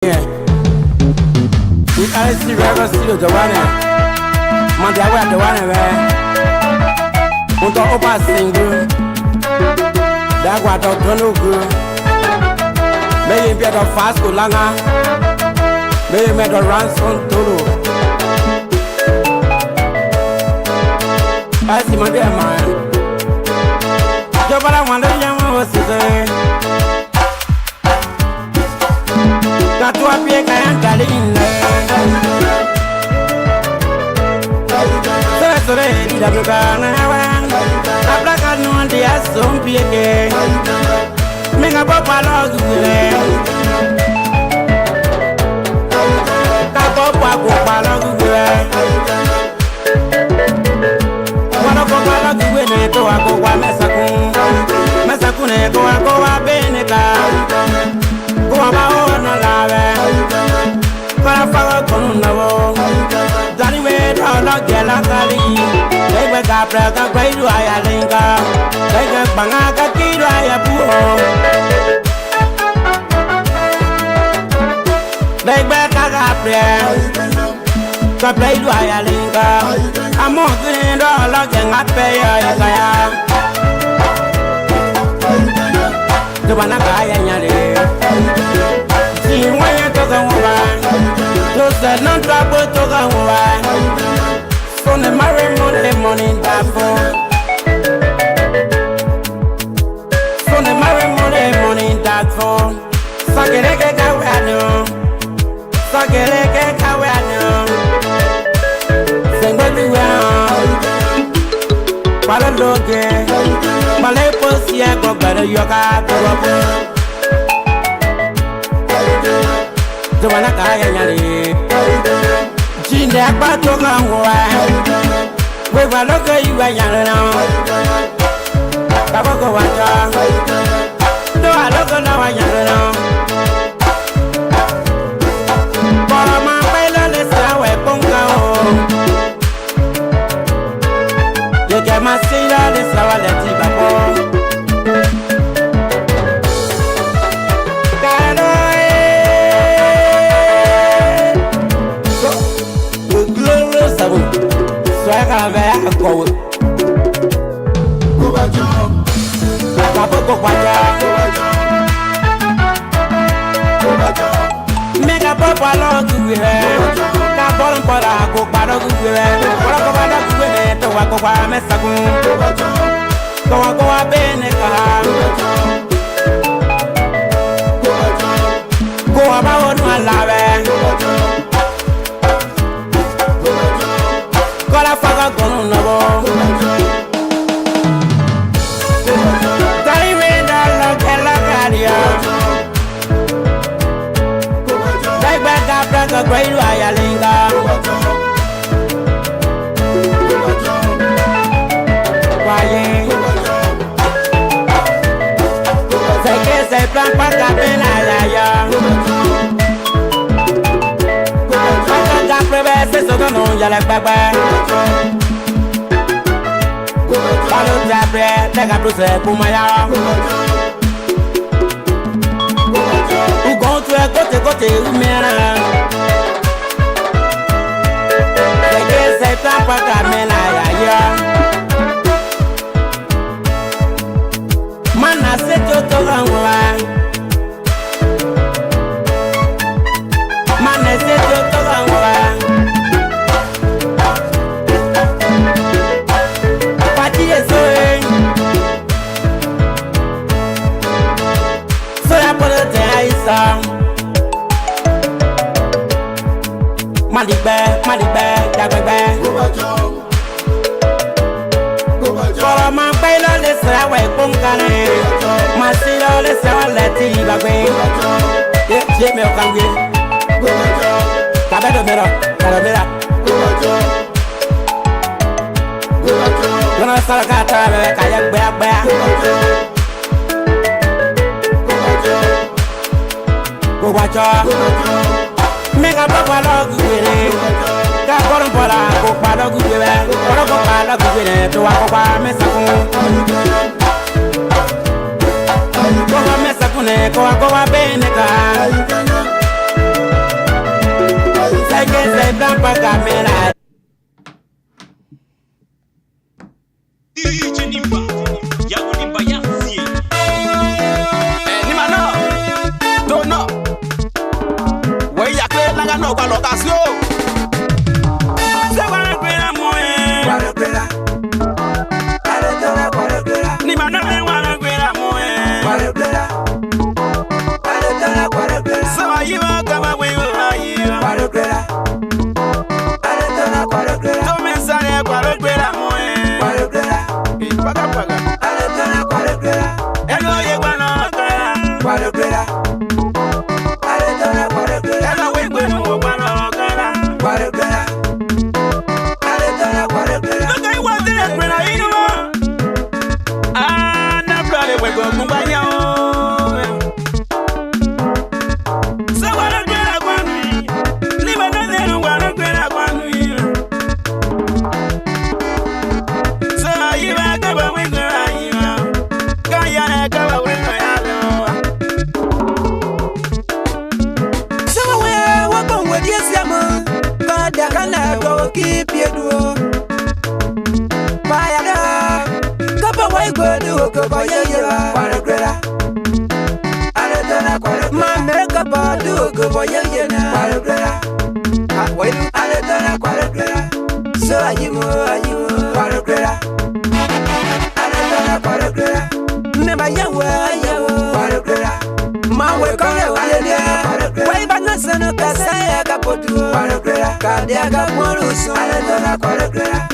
Yeah. We are still ever still the one. Man, they are the one where we don't open single. That's what I don't know. Maybe be the fast go langa. Maybe be the ransom tolo. I see my dear man. Jobala wanda yama wasise. Katu api kaya kalina. Sore di dalam kana. Abla kanu dia sompi ke. Menga papa logu le. Kato papa logu le. Wana papa logu le to ako wa mesakun. Mesakun ne to ako wa beneka. Kwa maona lawe Kwa faga konu nabo Dani we dono gela kali Legwe kapra ka kwaidu aya linga Legwe banga ka kidu aya buho Legwe ka kapra Ka kwaidu aya linga Amo kini dono genga peya ya kaya Tubana kaya nyale Si wanya toka mwa No said non trouble toka mwa So ne marry money dafo So ne marry money dafo Sagereke kawe ano Sagereke kawe ano Sengwe duwa Pala loge Pala posi ya kwa gado yoka kwa Jomana kaya nyali Jinde akpa toka mwa Wewa loka iwa nyali na Kaboko wacha Doa loka na wa nyali na Bora mampela lesa we ponga o Yeke masila lesa wa leti bako Go. Mega papa log we have. Kabon para go para go we have. Para go para go we to wa go wa mesaku. Go wa bene ka. Go wa ba won malawe. Kola faga kono nabo. Tari we dalo kela kadia. Dai baga praga kwairu ayalinga. Kwaye. Seke se plan para pena ya. Se so no ya la baba Palo tabre te ga se kumaya U go to kote umera Se que se tapa camela ya Mana se to gangwa Mana se to gangwa Maligbe, dagbegbe. Kọ̀rọ̀ máa pẹ́ lọ́lẹ̀ sẹ́ra wẹ̀ kóńkàrẹ́. Màá sí lọ́lẹ̀ sẹ́ra lẹ́tì ìgbàgbé. Ṣé mi ò kàn gbé? Kàbẹ́dọ̀ mìíràn, kàbẹ́ mìíràn. Lọ́nà sọ̀rọ̀ káàtà bẹ̀rẹ̀ kàyẹ́ gbẹ́gbẹ́. Gbogbo àjọ. Mega papa logu wele Ka koron pola ko pa logu wele Koron ko pa logu wele To wa ko pa mesakun Ko wa mesakun ne ko wa bene ka que se trampa camera. No kwa location. Se va a crear moe. Kwa crear. Ale tona kwa crear. Ni manane wa crear moe. Kwa crear. Ale tona kwa crear. So ayiwa kama wewe ayiwa. Kwa crear. Ale tona kwa crear. To mensale kwa crear moe. Kwa crear. Paga paga. Ale tona kwa crear. Elo ye kwa no crear. Kwa crear. Ale tona kwa crear. Elo we kwa no crear. Kwa crear. Ale tona kwa crear. Look at what they are creating. Ah, na plale we go kumbanya o. So what a crear kwa ni. Ni manane no wa crear kwa ni. So ayiwa kama we go ayiwa. Kaya kama we go ayiwa. So we wa with yes yama. Kada kana go keep you do. Fire da. Kapa way go do ko ba ye ye ba. Kwa crear. Ale tona kwa crear. Ma me kapa do ko ba ye ye na. Kwa crear. Ha way do ale tona kwa crear. So ayimu kwa crear. Ale tona kwa crear. Me ba ye kwa crear. Ma we ko ye wa ye. Way ba na sana ka sa ka potu. Kwa crear. Ka dia ka morusu. Ale tona kwa crear.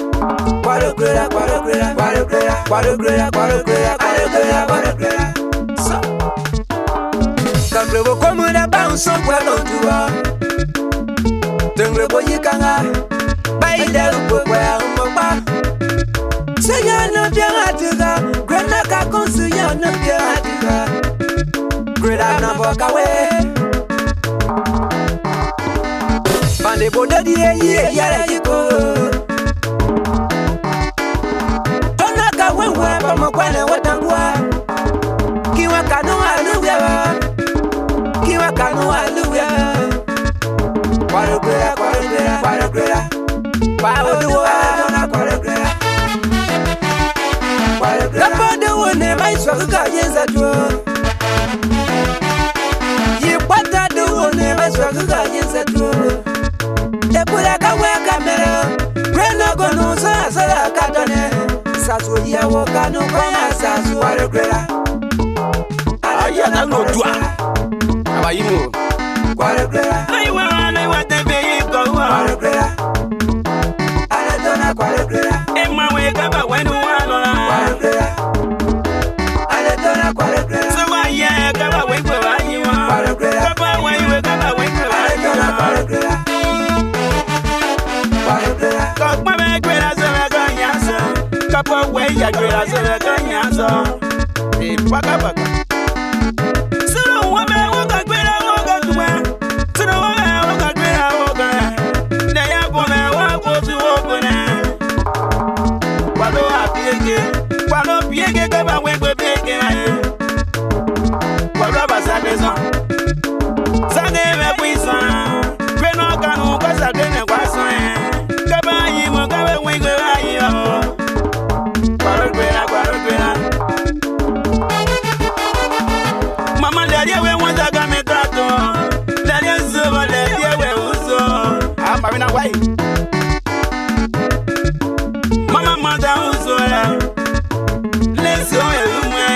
Kwa crear. So Tangrebo como una bounce kwa lotua. Tangrebo yikanga. Baida upo kwa umba. Senya no bia atiga. Grana ka konsu ya no bia atiga. Greda na boka we. Bande boda di ye yara yiko. Tona ka wewe pa mkwane watangwa. Kiwa kanu aluya. Kiwa kanu aluya. Kwa crear. Kapodo wone maiswa kukajenza tu. Yipata do wone maiswa kukajenza tu. Tepula kawe kamera. Breno gonu sa sala katone. Sasu ya wokanu kwa sasu. Kwa crear. Ayana no dua. Abayimu. Kwa crear. Aiwa te be ko wa. Kwa crear. Ale tona kwa crear. Emma we kaba wenu wa lo. Kwa crear. Ale tona kwa crear. So wa ye kaba we ko ayiwa. Kwa crear. Kaba we kaba we ko Ale tona kwa ayiwa. crear. Kwa crear. Ko pa me kwera so la ko nyaso. Kaba we ya kwera so la ko nyaso. E paga paga. So wa me wo ka kwera wo ka tuwa. So wa me wo ka kwera wo ka. Na ya bo me wa ko tu wo ko na. Kwalo apiege. Kwalo piege kaba we ko piege na. Kwalo ba sa bezo. Sa ne me kwisa. Kweno kanu ko sa de ne kwaso. Kaba yi mo kaba we ko ayi o. Kwalo kwera. Mama daddy we want to come and talk to. Daddy so daddy we uso. I'm marina why? Mama mother uso la. Let's go elume.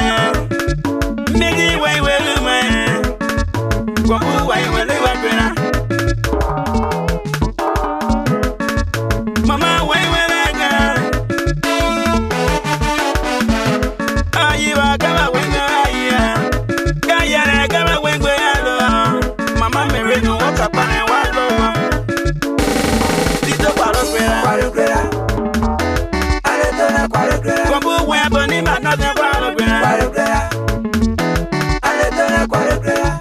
Megi we elume. Kwa uwa we lewa kwena. Mama we lega. Ayiwa kama we ayiwa. Kaya kama we alo. Mama me reno waka pane walo. Tito paro kwena. Kwa crear. Ale tona kwa crear. Kwa bu we boni ma no de paro kwena. Kwa crear. Ale tona kwa crear.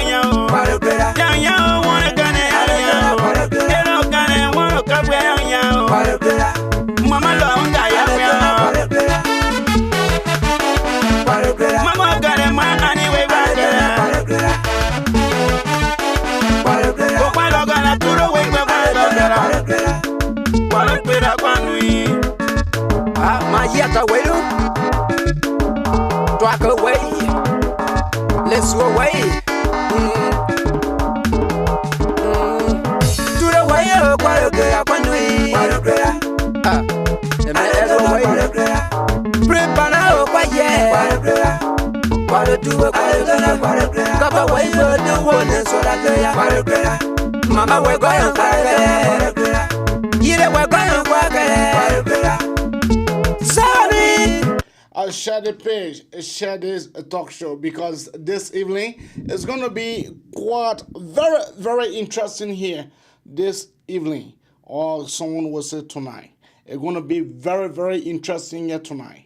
Ya o. Kwa crear. Ya o wanna gane ya o. Ero gane wanna kabwe ya o. Kwa crear. Mama lo nga ya ya. Kwa crear. Kwa crear. Mama gane ma ani we ba gane. Kwa crear. Kwa crear. Ko pa lo yet away. Walk away. Let's go away. To the way of quite a good way. The man away. Prepare quite yet. What to do a couple way for the one and so that Mama, we're going to yeah, we're going to sorry. I'll share the page, share this talk show, because this evening is going to be quite very interesting here this evening, or someone will say tonight. It's going to be very interesting here tonight.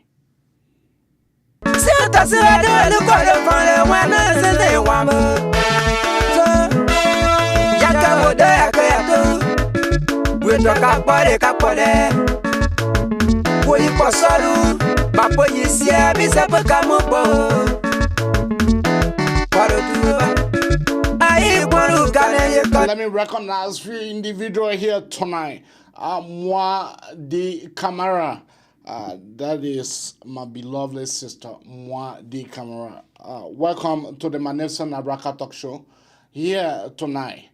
Let me recognize few individual here tonight. Moi the camera. That is my beloved sister, Moi the camera. Welcome to the Magnificent Abraka Talk Show here tonight.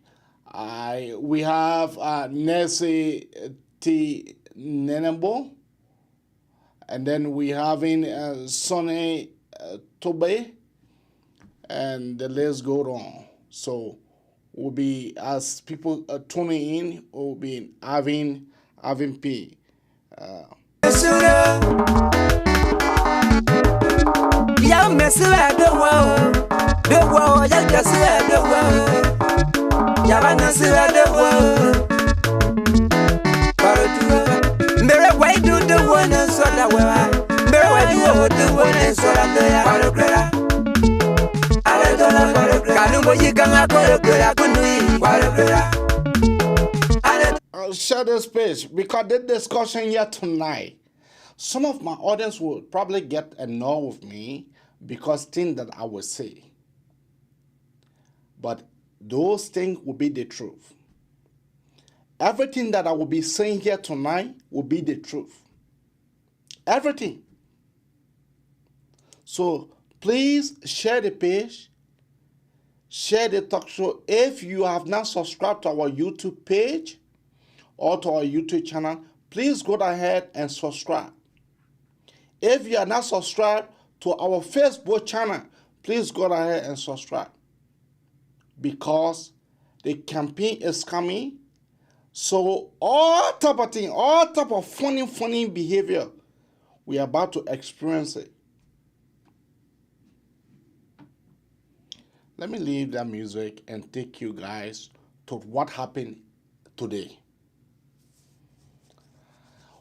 We have Nancy T. Nenebo, and then we having Sonny Tobe, and the list go on. So we'll be, as people tuning in, we'll be having P. Yeah, mess around the world, yeah, just around the world. Yeah, mess around the world. Mary, why do the one and so that way? Mary, why do the one and so that way? I don't know what you can I'll share this page because the discussion here tonight, some of my audience will probably get annoyed with me because things that I will say. But those things will be the truth. Everything that I will be saying here tonight will be the truth. Everything. So please share the page, share the talk show. If you have not subscribed to our YouTube page or to our YouTube channel, please go ahead and subscribe. If you are not subscribed to our Facebook channel, please go ahead and subscribe. Because the campaign is coming. So all type of thing, all type of funny behavior, we are about to experience it. Let me leave that music and take you guys to what happened today.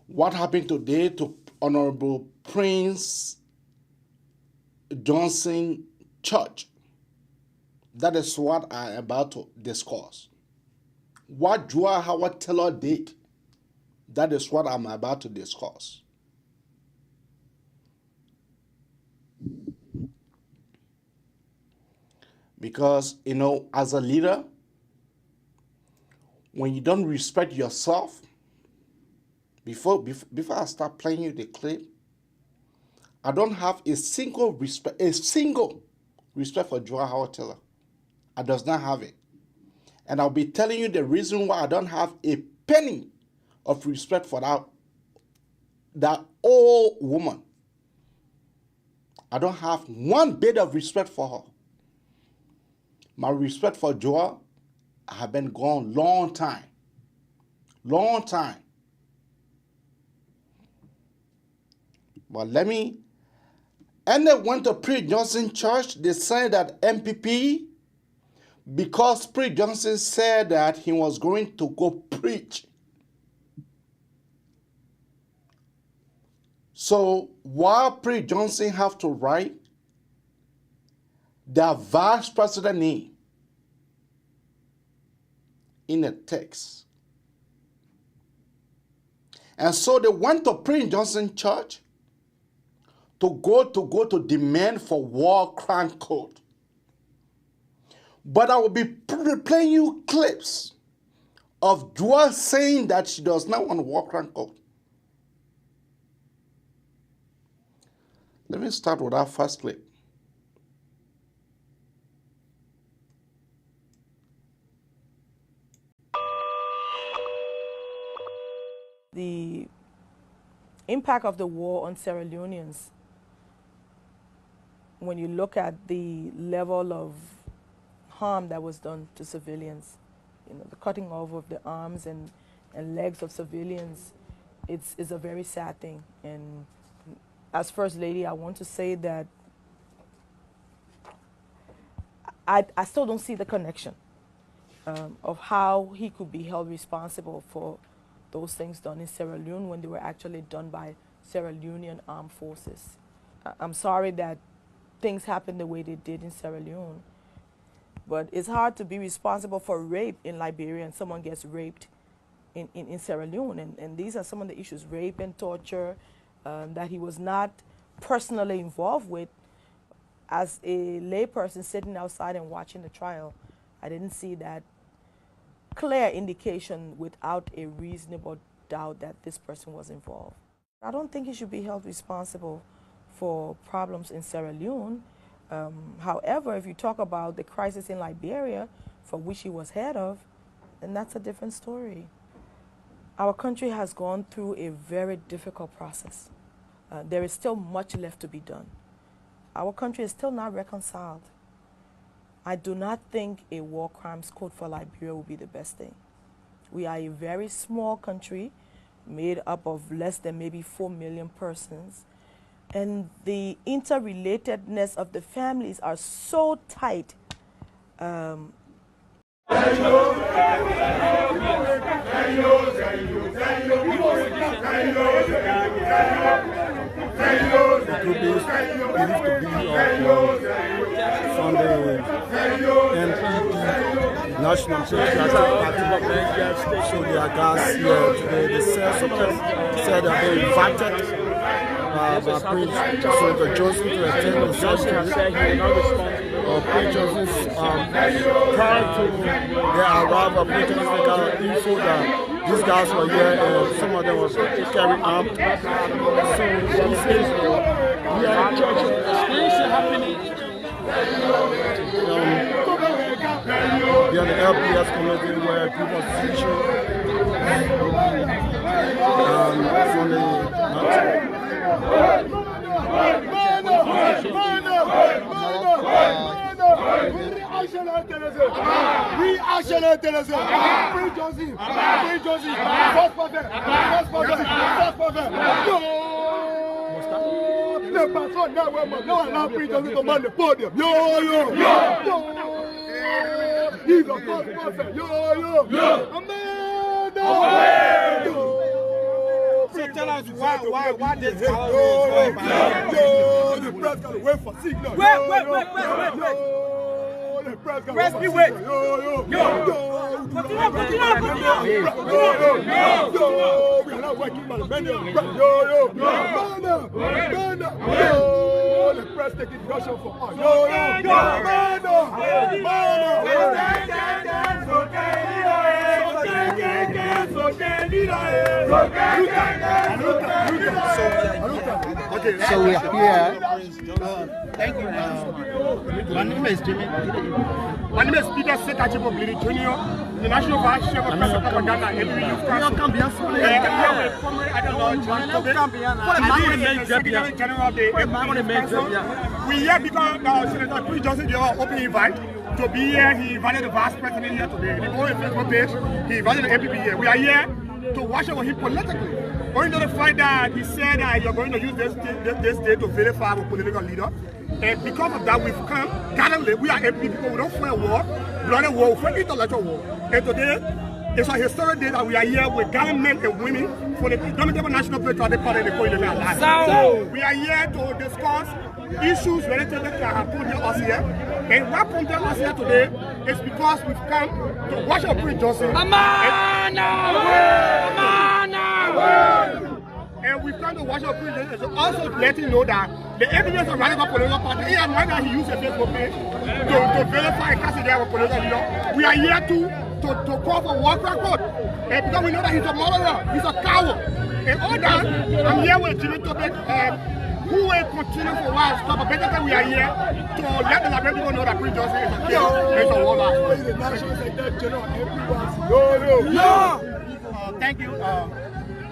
What happened today to Honorable Prince Johnson Church. That is what I am about to discuss. What Joa Howard Taylor did, that is what I'm about to discuss. Because, you know, as a leader, when you don't respect yourself, before I start playing you the clip, I don't have a single respect for Joa Howard Taylor. I does not have it. And I'll be telling you the reason why I don't have a penny of respect for that old woman. I don't have one bit of respect for her. My respect for Joa have been gone long time. Long time. But and they went to Prince Johnson Church. They said that MPP, because Prince Johnson said that he was going to go preach. So while Prince Johnson have to write the vice president name in a text. And so they went to Prince Johnson Church to go to demand for war crime code. But I will be playing you clips of Joa saying that she does not want war crime code. Let me start with our first clip. The impact of the war on Sierra Leoneans, when you look at the level of harm that was done to civilians, the cutting off of the arms and legs of civilians, it's a very sad thing. And as First Lady, I want to say that I still don't see the connection of how he could be held responsible for those things done in Sierra Leone when they were actually done by Sierra Leonean armed forces. I'm sorry that things happened the way they did in Sierra Leone, but it's hard to be responsible for rape in Liberia and someone gets raped in Sierra Leone. And these are some of the issues, rape and torture, that he was not personally involved with. As a layperson sitting outside and watching the trial, I didn't see that clear indication without a reasonable doubt that this person was involved. I don't think he should be held responsible for problems in Sierra Leone. However, if you talk about the crisis in Liberia, for which he was head of, then that's a different story. Our country has gone through a very difficult process. There is still much left to be done. Our country is still not reconciled. I do not think a war crimes code for Liberia will be the best thing. We are a very small country made up of less than maybe 4 million persons. And the interrelatedness of the families are so tight. The group is believed to be from the NPP, National Patriotic Party. So they are guys here today. They said that they invited by Prince Senator Johnson to attend the ceremony. Prince Johnson's prior to their arrival, Prince Johnson got info that these guys were here and some of them were carrying arms. So he says we are a church. We are the LPS community where people see from the Le patron n'a pas pris dans le commande de podium. Yo, yo, yo, he's a false prophet. Yo, yo, yo. So tell us why this yo, the press gotta wait for signal. Wait. The press gotta wait. Yo. Continue. Yo. We are not working by the menu. Yo. Yo. The press taking pressure for us. So we are here. Thank you. My name is Jimmy. My name is Peter Sekachipo Bliri Jr., the National Vice Chair of Press Propaganda and Youth Council. We are here because Senator Prince Johnson gave an open invite to be here. He invited the Vice President here today. He go on Facebook page. He invited the MPP here. We are here to watch over him politically. Only to the fact that he said that you're going to use this day to verify our political leader. And because of that, we've come, currently, we are MPP people, we don't fight a war, bloody war, we fight intellectual war. And today, it's a historic day that we are here with government and women for the Dominant National Patriotic Party in the Coalition Alliance. So, we are here to discuss issues related to our program us here. And what prompted us here today is because we've come to watch our Prince Johnson. And we've come to watch our Prince Johnson. So also letting you know that the evidence of radical political party, he admitted that he used a Facebook page to verify custody of a political leader. We are here to call for war record. And because we know that he's a murderer, he's a coward. And all that, I'm here with Jimmy Tobit, who will continue for a while stop. But basically we are here to let the Liberian people know that Prince Johnson is a king. It's a warlord. Thank you.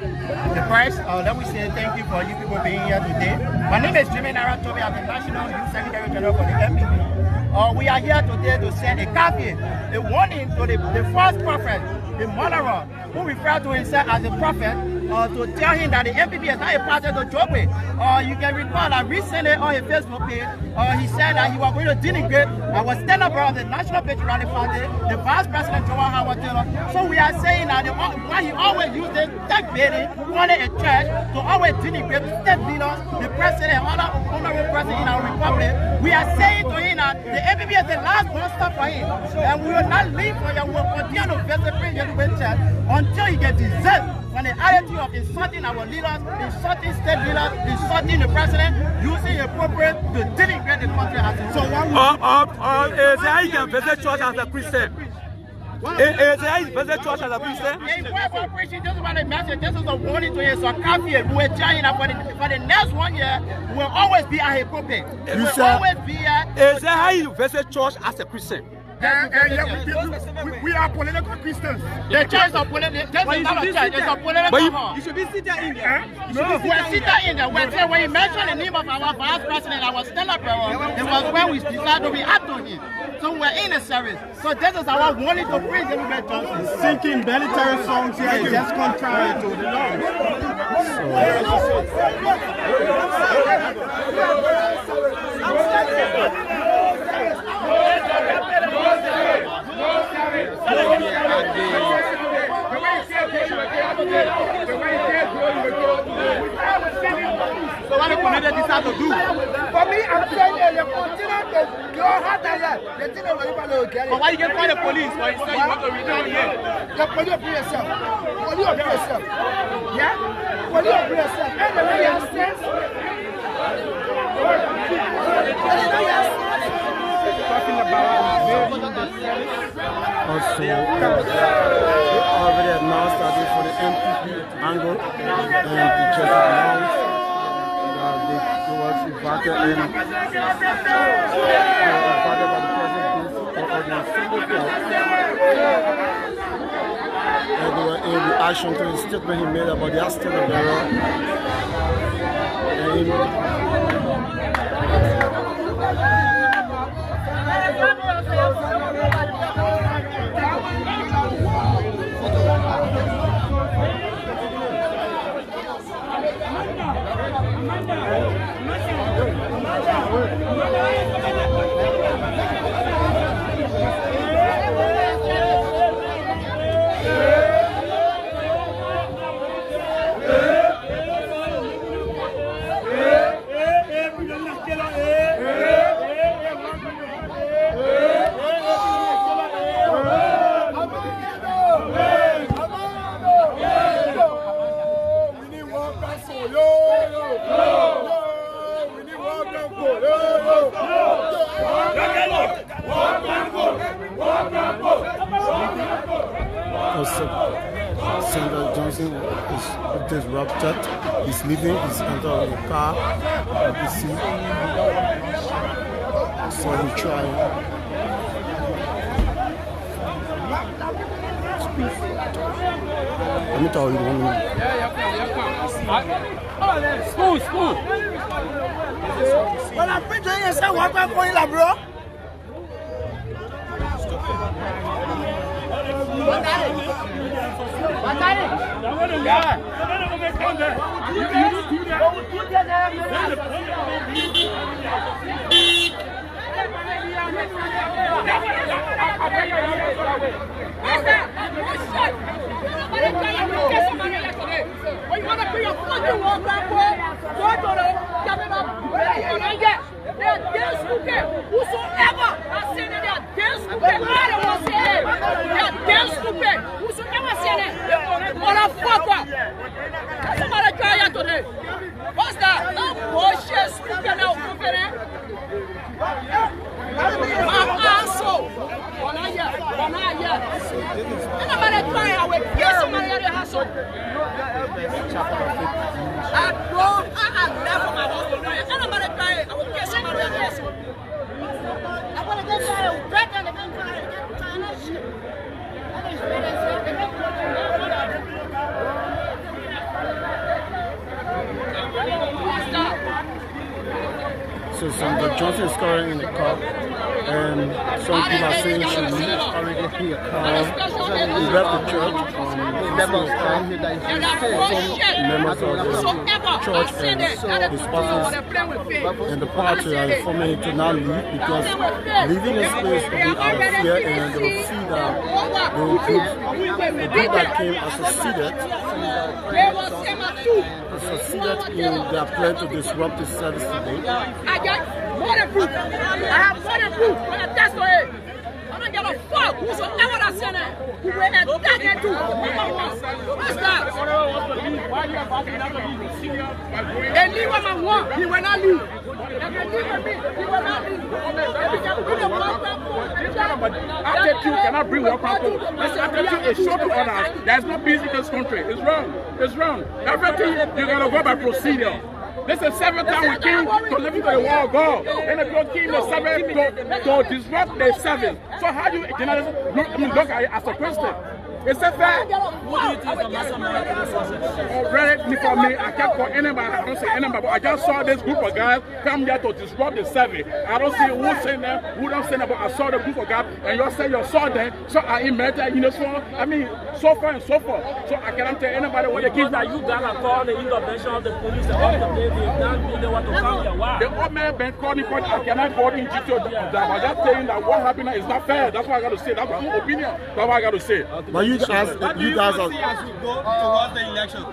The press, let me say thank you for you people being here today. My name is Jimmy Naratobi. I'm the National Youth Secretary General for the MPP. We are here today to send a copy, a warning to the false prophet, the murderer, who referred to himself as a prophet, to tell him that the MPP is not a party to joke with. You can recall that recently on his Facebook page, he said that he was going to denigrate our stand-up of the National Patriotic Party, the Vice President Joel Howard Taylor. So we are saying that why he always used this tech baiting, running a church, to always denigrate state leaders, the president, and other honorable president in our republic. We are saying to him that the MPP is the last one stop for him, and we will not leave for him. We will continue to visit Prince Johnson Church until he gets desert from the attitude of insulting our leaders, insulting state leaders, insulting the president, using appropriate to denigrate the country as a whole. Is how you can visit church as a Christian? Is how you visit church as a Christian? Preaching, this is what the message, this is a warning to you. So Kafir, we are telling that for the next 1 year, we will always be a hypocrite. We will always be a... Is that how you visit church as a Christian? We are political Christians. The church is political. This is not a church. It's a political hall. You should be sitting in there. No, we're sitting in there. When you mention the name of our vice president, our stellar brother, it was when we decided to react to him. So we're in the service. So this is our warning to Prince Johnson. Singing military songs here is just contrary to the So what the community decide to do? For me, I'm saying they continue to go hard and hard. They think they're going to get it. But why you can call the police for instead you want to retaliate? The police of yourself. Police of yourself. Yeah? Police of yourself. And the way you sense. talking about also already announced that for the MPP angle and the just announced that they was invited and invited by the president for the single and they were in reaction to the statement he made about the Aston Senator Johnson is disrupted. He's leaving. He's entering the car. You see. So he trying. Let me tell you 1 minute. School. But I'm pretty sure you said what I'm going to bro. What's that? No bullshit speaking out confident. My asshole. One year. And I'm going to try away. Yes, somebody at the hustle. I left my hustle. So Senator Johnson is currently in the car, and some people are saying she leave already in the car. He left the church. Members of the church and his pastors and the party are informing him to not leave because leaving this place will be out of fear, and they will see that the group that came and succeeded in their plan to disrupt the service today. I got more than proof. I have more than proof. When I test for it, I don't give a fuck. Whosoever that sent it, who will attack it too. What's that? They leave what I want. He will not leave. If they leave with me, he will not leave. Attitude cannot bring one people. This attitude is show to others. There's no peace in this country. It's wrong. It's wrong. Everything you gotta go by procedure. This is the seventh time we came to live into the war of God. And if you came the seventh to disrupt the service. So how do you look at it as a Christian? Is that fair? What do you think of Master Already for me, I can't call anybody, I don't say anybody, but I just saw this group of guys come here to disrupt the service. I don't see who's saying them, who don't say them, but I saw the group of guys, and you say you saw them, so I invented, so far and so forth. So I cannot tell anybody what they keep. That you gotta call the intervention of the police and all the baby, that they want to come here. Why? The old man been calling for I cannot go in detail of that, but just saying that what happened is not fair. That's what I got to say. That's my own opinion. That's what I got to say. But you guys are. As we go towards the election.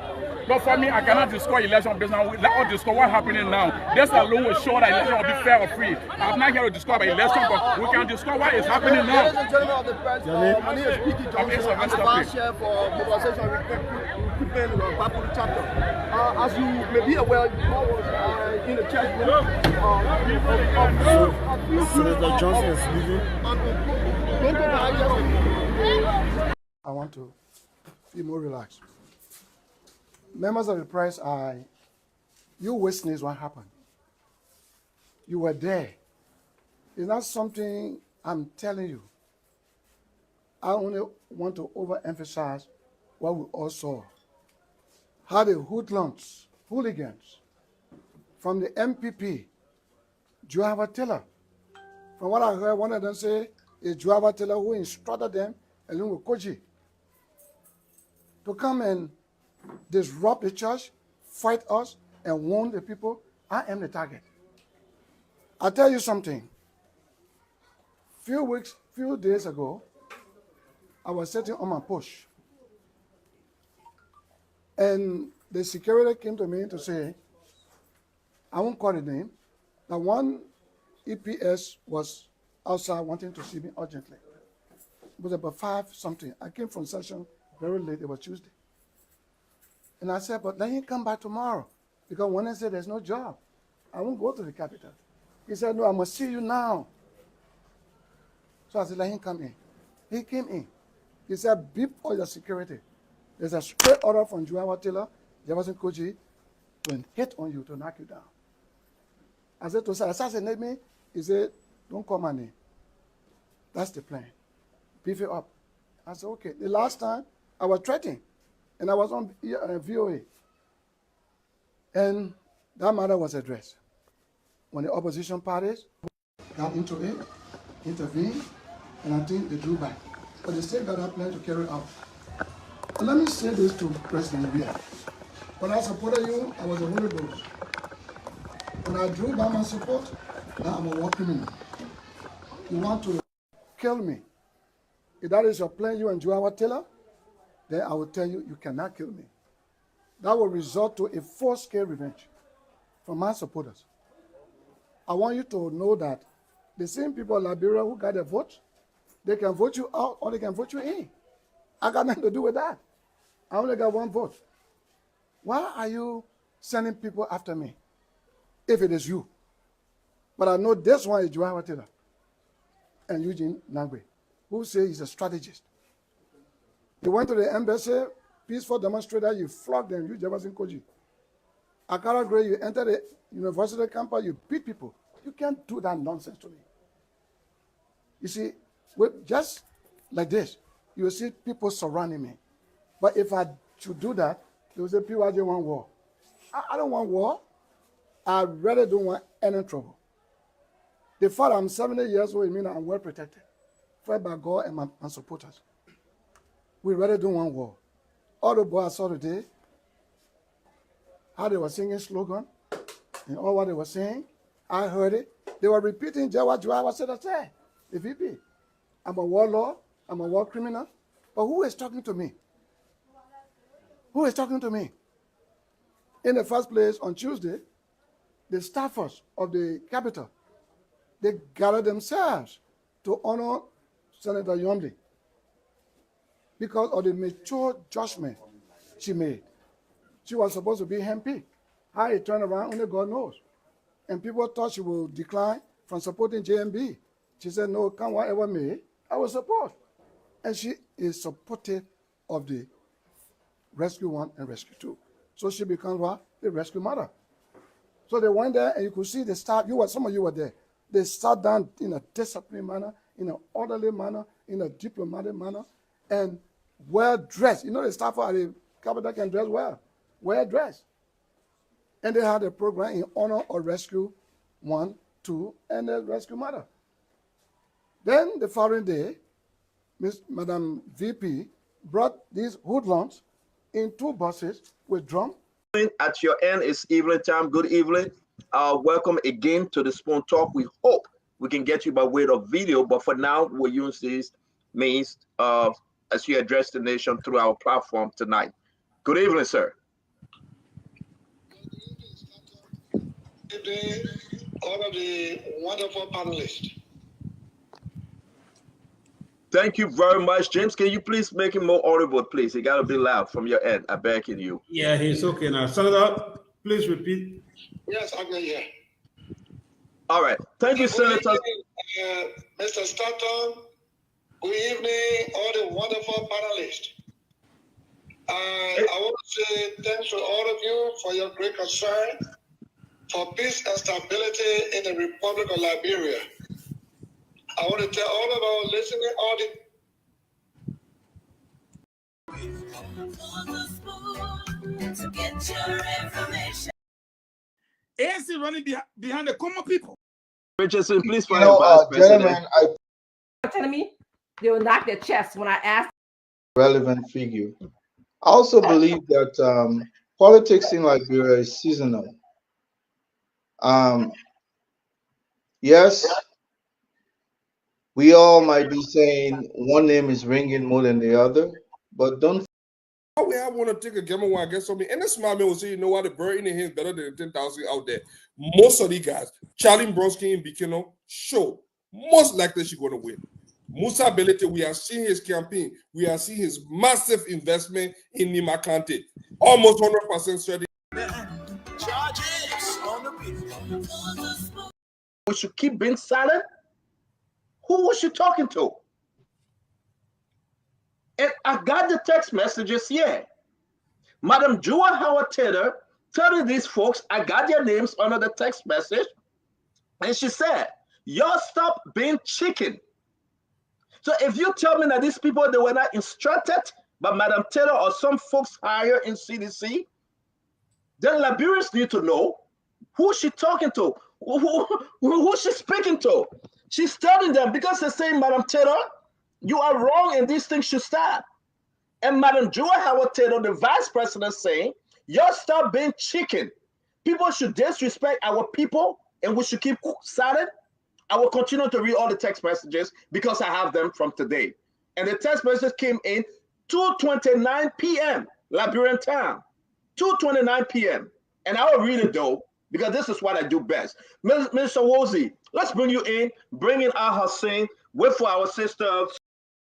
But for me, I cannot discuss election business. Let us discuss what's happening now. This alone will show that election will be fair or free. I'm not here to discuss about election, but we can discuss what is happening now. Ladies and gentlemen of the press, my name is P.T. Johnson. I'm the vice chair for mobilization and recruitment in the Bapuru chapter. As you may be aware, I was in the church room. Senator Johnson is leaving. I want to feel more relaxed. Members of the press, you witnessed what happened. You were there. It's not something I'm telling you. I only want to overemphasize what we all saw. How the hoodlums, hooligans, from the MPP, Joava Taylor. From what I heard, one of them say is Joava Taylor who instructed them, along with Koji, to come and disrupt the church, fight us, and warn the people. I am the target. I'll tell you something. Few days ago, I was sitting on my post, and the security came to me to say, I won't call the name, that one EPS was outside wanting to see me urgently. It was about 5 something. I came from session very late. It was Tuesday. And I said, but let him come back tomorrow. Because Wednesday there's no job. I won't go to the capital. He said, no, I must see you now. So I said, let him come in. He came in. He said, beep all your security. There's a straight order from Joava Taylor, Jefferson Koji, to hit on you, to knock you down. I said to him, assassinate me. He said, don't call my name. That's the plan. Beef it up. I said, okay. The last time, I was threatening, and I was on VOA. And that matter was addressed. When the opposition parties got into it, intervened, and I think they drew back. But they still got a plan to carry out. And let me say this to President Liberian. When I supported you, I was a Holy Ghost. When I drew back my support, now I'm a walking man. You want to kill me. If that is your plan, you and Joava Taylor, then I will tell you, you cannot kill me. That will result to a full-scale revenge from my supporters. I want you to know that the same people in Liberia who got a vote, they can vote you out or they can vote you in. I got nothing to do with that. I only got one vote. Why are you sending people after me if it is you? But I know this one is Joava Taylor and Eugene Nangwe, who say he's a strategist. You went to the embassy, peaceful demonstrator, you flogged them, you Jefferson Koji. Akara Gray, you enter the university campus, you beat people. You can't do that nonsense to me. You see, just like this, you will see people surrounding me. But if I should do that, they will say, people, I just want war. I don't want war. I really don't want any trouble. The fact I'm 70 years old, it means I'm well protected, fed by God and my supporters. We really don't want war. All the boys I saw today, how they were singing slogan, and all what they were saying, I heard it. They were repeating just what I said, the VP. I'm a warlord, I'm a war criminal. But who is talking to me? Who is talking to me? In the first place, on Tuesday, the staffers of the Capitol, they gathered themselves to honor Senator Yomli because of the mature judgment she made. She was supposed to be MP. How it turned around, only God knows. And people thought she would decline from supporting JMB. She said, no, come whatever may, I will support. And she is supportive of the Rescue 1 and Rescue 2. So she becomes what? The Rescue Mother. So they went there and you could see the staff, some of you were there. They sat down in a disciplined manner, in an orderly manner, in a diplomatic manner, and well dressed. You know the staff at the Capitol can dress well, well dressed. And they had a program in honor of Rescue 1, 2, and the Rescue Mother. Then the following day, Madam VP brought these hoodlums in 2 buses with drum. At your end, it's evening time. Good evening. Welcome again to the Spoon Talk. We hope we can get you by way of video, but for now, we'll use these means as you address the nation through our platform tonight. Good evening, sir. Good evening, all of the wonderful panelists. Thank you very much. James, can you please make it more audible, please? You got to be loud from your end. I beg you. Yeah, he's okay now. Senator, please repeat. Yes, I can hear. All right. Thank you, Senator. Mr. Stanton, good evening, all the wonderful panelists. I want to say thanks to all of you for your great concern for peace and stability in the Republic of Liberia. I want to tell all of our listening audience. To get your information. ANC running behind the common people. Richardson, please find Vice President. Gentlemen, Telling me they will knock their chest when I ask. Relevant figure. I also believe that politics in Liberia is seasonal. Yes, we all might be saying one name is ringing more than the other, but don't. I want to take a gamble when I get something. And this smart man will say, you know what, the bird in the hand better than 10,000 out there. Most of these guys, Charlie Brodsky and Bikino, sure, most likely she's going to win. Musa Belete, we are seeing his campaign. We are seeing his massive investment in Nima Kante. Almost 100% certain. We should keep being silent. Who was she talking to? And I got the text messages here. Madam Jua Howard Taylor telling these folks, I got their names under the text message. And she said, y'all stop being chicken. So if you tell me that these people, they were not instructed by Madam Taylor or some folks higher in CDC, then Liberians need to know who she's talking to, who she's speaking to. She's telling them, because they're saying, Madam Taylor, you are wrong and these things should stop. And Madam Joy Howard Taylor, the vice president, saying, y'all stop being chicken. People should disrespect our people and we should keep silent. I will continue to read all the text messages because I have them from today. And the text message came in 2:29 p.m. Liberian time, 2:29 p.m. And I will read it though, because this is what I do best. Mr. Wozie, let's bring you in, bring in Al Hussein, wait for our sister.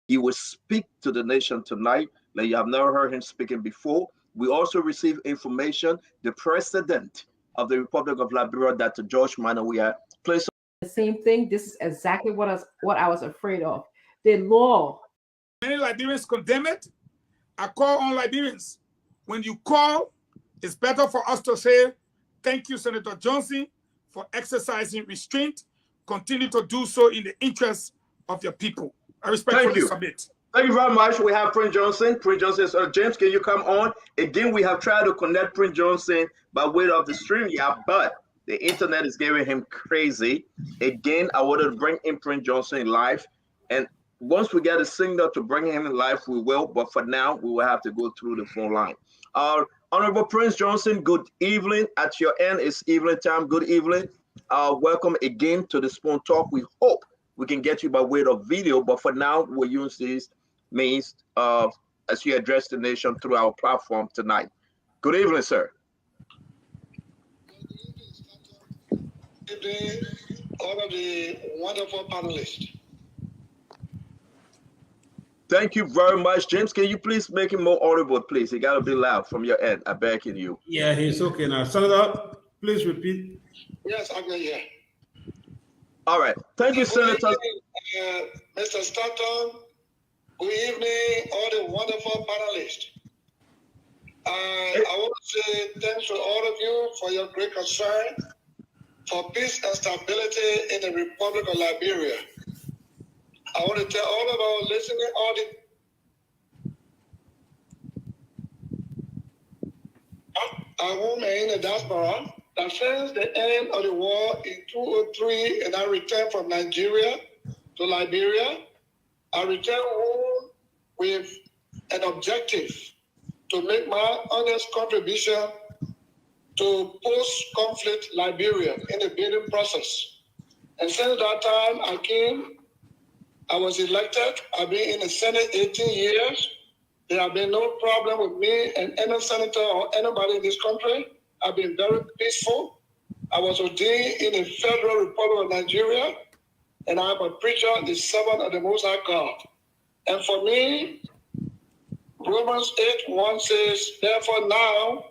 He will speak to the nation tonight like you have never heard him speaking before. We also received information, the president of the Republic of Liberia, Dr. George Manawia, placed the same thing. This is exactly what I was afraid of. The law. Many Liberians condemn it. I call on Liberians. When you call, it's better for us to say, thank you, Senator Johnson, for exercising restraint. Continue to do so in the interest of your people. I respectfully submit. Thank you very much. We have Prince Johnson. Prince Johnson, James, can you come on? Again, we have tried to connect Prince Johnson by way of the stream, but the internet is giving him crazy. Again, I wanted to bring in Prince Johnson live, and once we get a signal to bring him in live, we will. But for now, we will have to go through the phone line. Honorable Prince Johnson, good evening. At your end, it's evening time. Good evening. Welcome again to the Spoon Talk. We hope we can get you by way of video, but for now, we'll use these means as you address the nation through our platform tonight. Good evening, sir. Good evening, all of the wonderful panelists. Thank you very much. James, can you please make him more audible, please? You got to be loud from your end. I beg you. Yeah, he's okay now. Senator, please repeat. Yes, I can hear. All right. Thank you, Senator. Mr. Stanton, good evening, all the wonderful panelists. I want to say thanks to all of you for your great concern for peace and stability in the Republic of Liberia. I want to tell all of our listening audience at home and in the diaspora that since the end of the war in 2003 and I returned from Nigeria to Liberia, I returned home with an objective to make my honest contribution to post-conflict Liberia in the building process. And since that time I came, I was elected. I've been in the Senate 18 years. There have been no problem with me and any senator or anybody in this country. I've been very peaceful. I was ordained in the Federal Republic of Nigeria, and I'm a preacher, the servant of the Most High God. And for me, Romans 8:1 says, therefore now,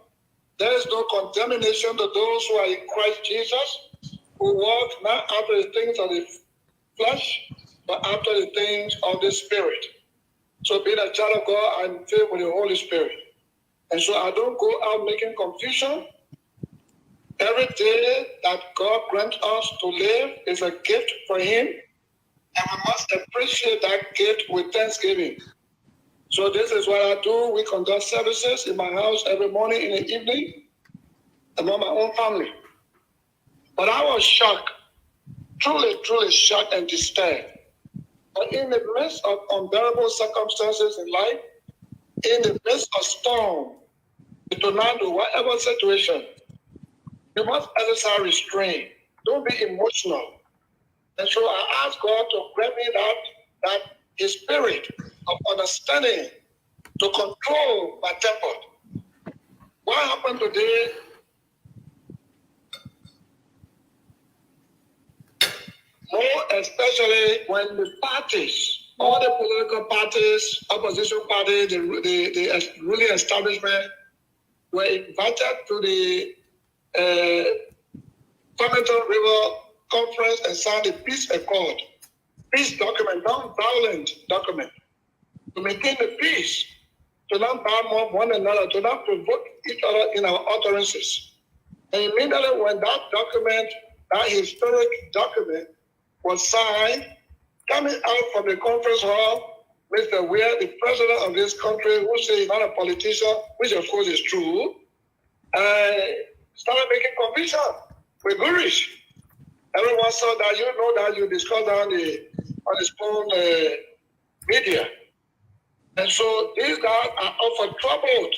there is no condemnation to those who are in Christ Jesus, who walk not after the things of the flesh, but after the things of the Spirit. So being a child of God, I'm filled with the Holy Spirit. And so I don't go out making confusion. Every day that God grants us to live is a gift for Him, and we must appreciate that gift with thanksgiving. So this is what I do. We conduct services in my house every morning, in the evening, among my own family. But I was shocked, truly shocked and disturbed. But in the midst of unbearable circumstances in life, in the midst of storm, the tornado, whatever situation, you must exercise restraint. Don't be emotional. And so I ask God to grant me that His spirit of understanding to control my temper. What happened today? More especially when the parties, all the political parties, opposition parties, the ruling establishment were invited to the Farmington River Conference and signed a peace accord, peace document, non-violent document, to maintain the peace, to not badmouth one another, to not provoke each other in our utterances. And immediately when that document, that historic document, was signed, coming out from the conference hall, Mr. Weir, the president of this country, who says he's not a politician, which of course is true, started making conviction with Gurish. Everyone saw that, you know that, you discussed that on the Spoon media. And so these guys are out for trouble.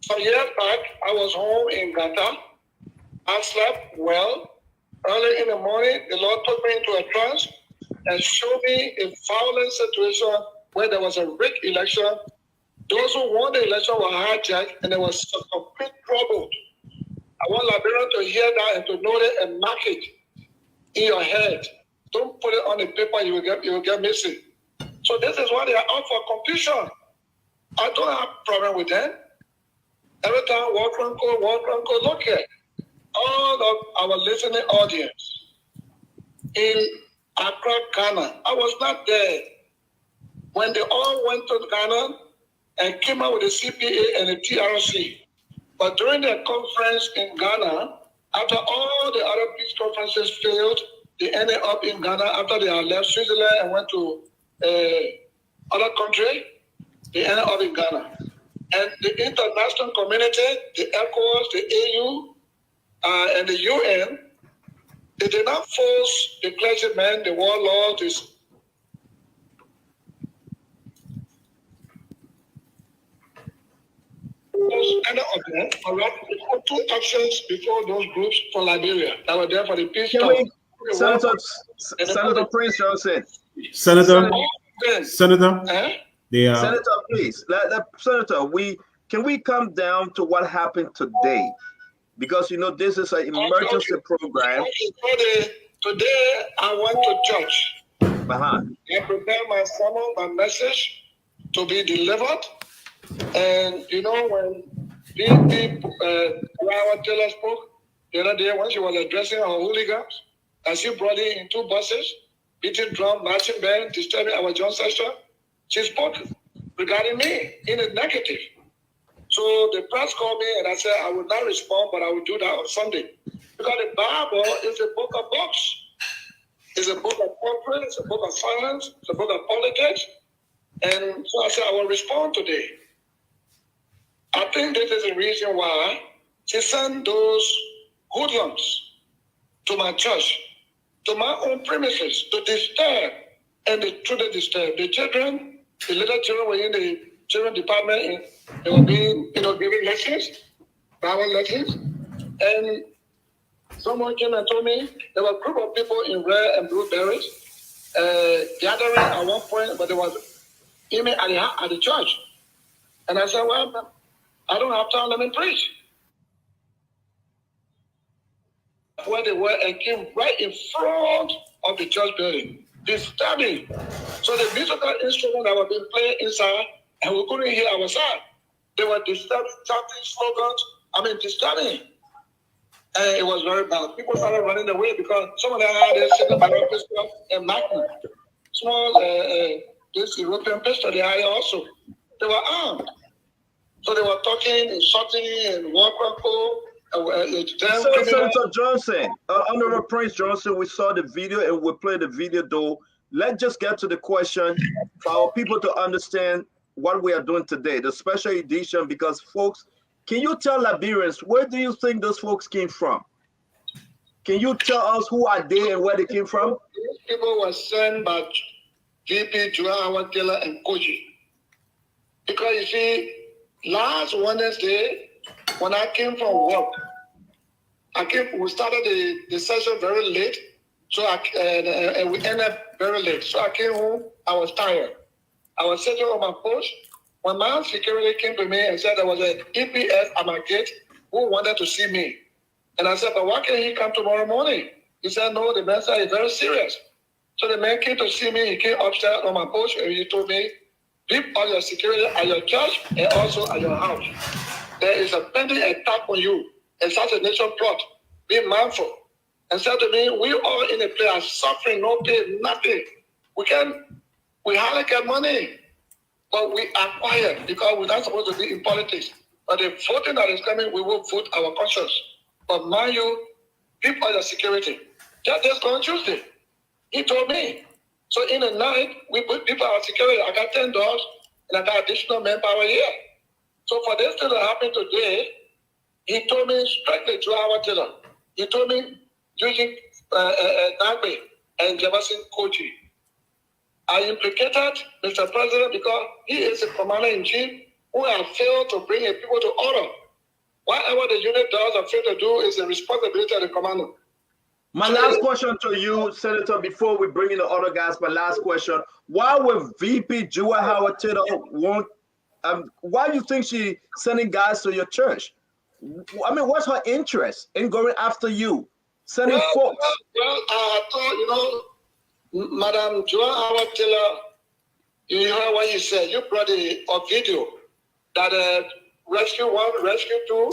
Some years back, I was home in Ghana. I slept well. Early in the morning, the Lord took me into a trance and showed me a violent situation where there was a rigged election. Those who won the election were hijacked, and there was some complete trouble. I want Liberians to hear that and to know it and mark it in your head. Don't put it on the paper, you will get missing. So this is why they are out for confusion. I don't have a problem with them. Every time, walk and go, look here. All of our listening audience in Accra, Ghana. I was not there when they all went to Ghana and came out with the CPA and the TRC. But during the conference in Ghana, after all the other peace conferences failed, they ended up in Ghana after they had left Switzerland and went to other country, they end up in Ghana. And the international community, the ECOWAS, the AU, and the UN, they did not force the clergymen, the warlords, any of them, two actions before those groups for Liberia that were there for the peace talk. Senator Prince Johnson. Senator, Senator, please. Senator, can we come down to what happened today? Because you know this is an emergency program. Today I went to church. I prepared my sermon, my message to be delivered. And you know when our Taylor spoke the other day when she was addressing our hooligans, and she brought in 2 buses, beating drum, marching band, disturbing our John session, she spoke regarding me in a negative. So the press called me and I said I would not respond, but I will do that on Sunday. Because the Bible is a book of books. It's a book of portrait, it's a book of science, it's a book of politics. And so I said I will respond today. I think this is the reason why she sent those hoodlums to my church, to my own premises, to disturb, and they truly disturb. The children, the little children were in the children department, and they were being, giving lessons, Bible lessons, and someone came and told me there were a group of people in red and blue berets gathering at one point, but there was email at the church. And I said, well, I don't have time, let me preach. Where they were and came right in front of the church building, disturbing. So the musical instrument that were being played inside, and we couldn't hear outside. They were disturbing, chanting slogans, disturbing. And it was very bad. People started running away because some of them had a single barrel pistol and magnum. Small, this European pistol they had also. They were armed. So they were talking, insulting, and war Senator Johnson, Honorable Prince Johnson, we saw the video and we'll play the video though. Let's just get to the question for our people to understand what we are doing today, the special edition, because folks, can you tell Liberians, where do you think those folks came from? Can you tell us who are they and where they came from? These people were sent by VP Joa Taylor and Koji. Because you see, last Wednesday, when I came from work, we started the session very late, and we ended up very late. So I came home, I was tired. I was sitting on my post. When my security came to me and said there was an EPS at my gate who wanted to see me. And I said, but why can't he come tomorrow morning? He said, no, the man said it's very serious. So the man came to see me. He came upstairs on my post and he told me, keep all your security at your church and also at your house. There is a pending attack on you. Assassination plot. Be mindful. And said to me, we all in a place suffering, no pay, nothing. We hardly get money. But we are quiet because we're not supposed to be in politics. But the voting that is coming, we will vote our conscience. But mind you, keep all your security. Just on Tuesday, he told me. So in the night, we put people our security. I got 10 dogs and I got additional manpower here. So for this thing to happen today, he told me strictly to our Taylor. He told me using Nagbe and Jefferson Koji. I implicated Mr. President because he is a commander-in-chief who has failed to bring people to order. Whatever the unit does or fail to do is the responsibility of the commander. My last question to you, Senator, before we bring in the other guys, my last question. Why would VP Jua Howard Taylor want, why do you think she sending guys to your church? I mean, what's her interest in going after you? Sending folks? Well, I thought, Madam Joa Howard Taylor, you heard what you said. You brought a video that rescue 1, rescue 2.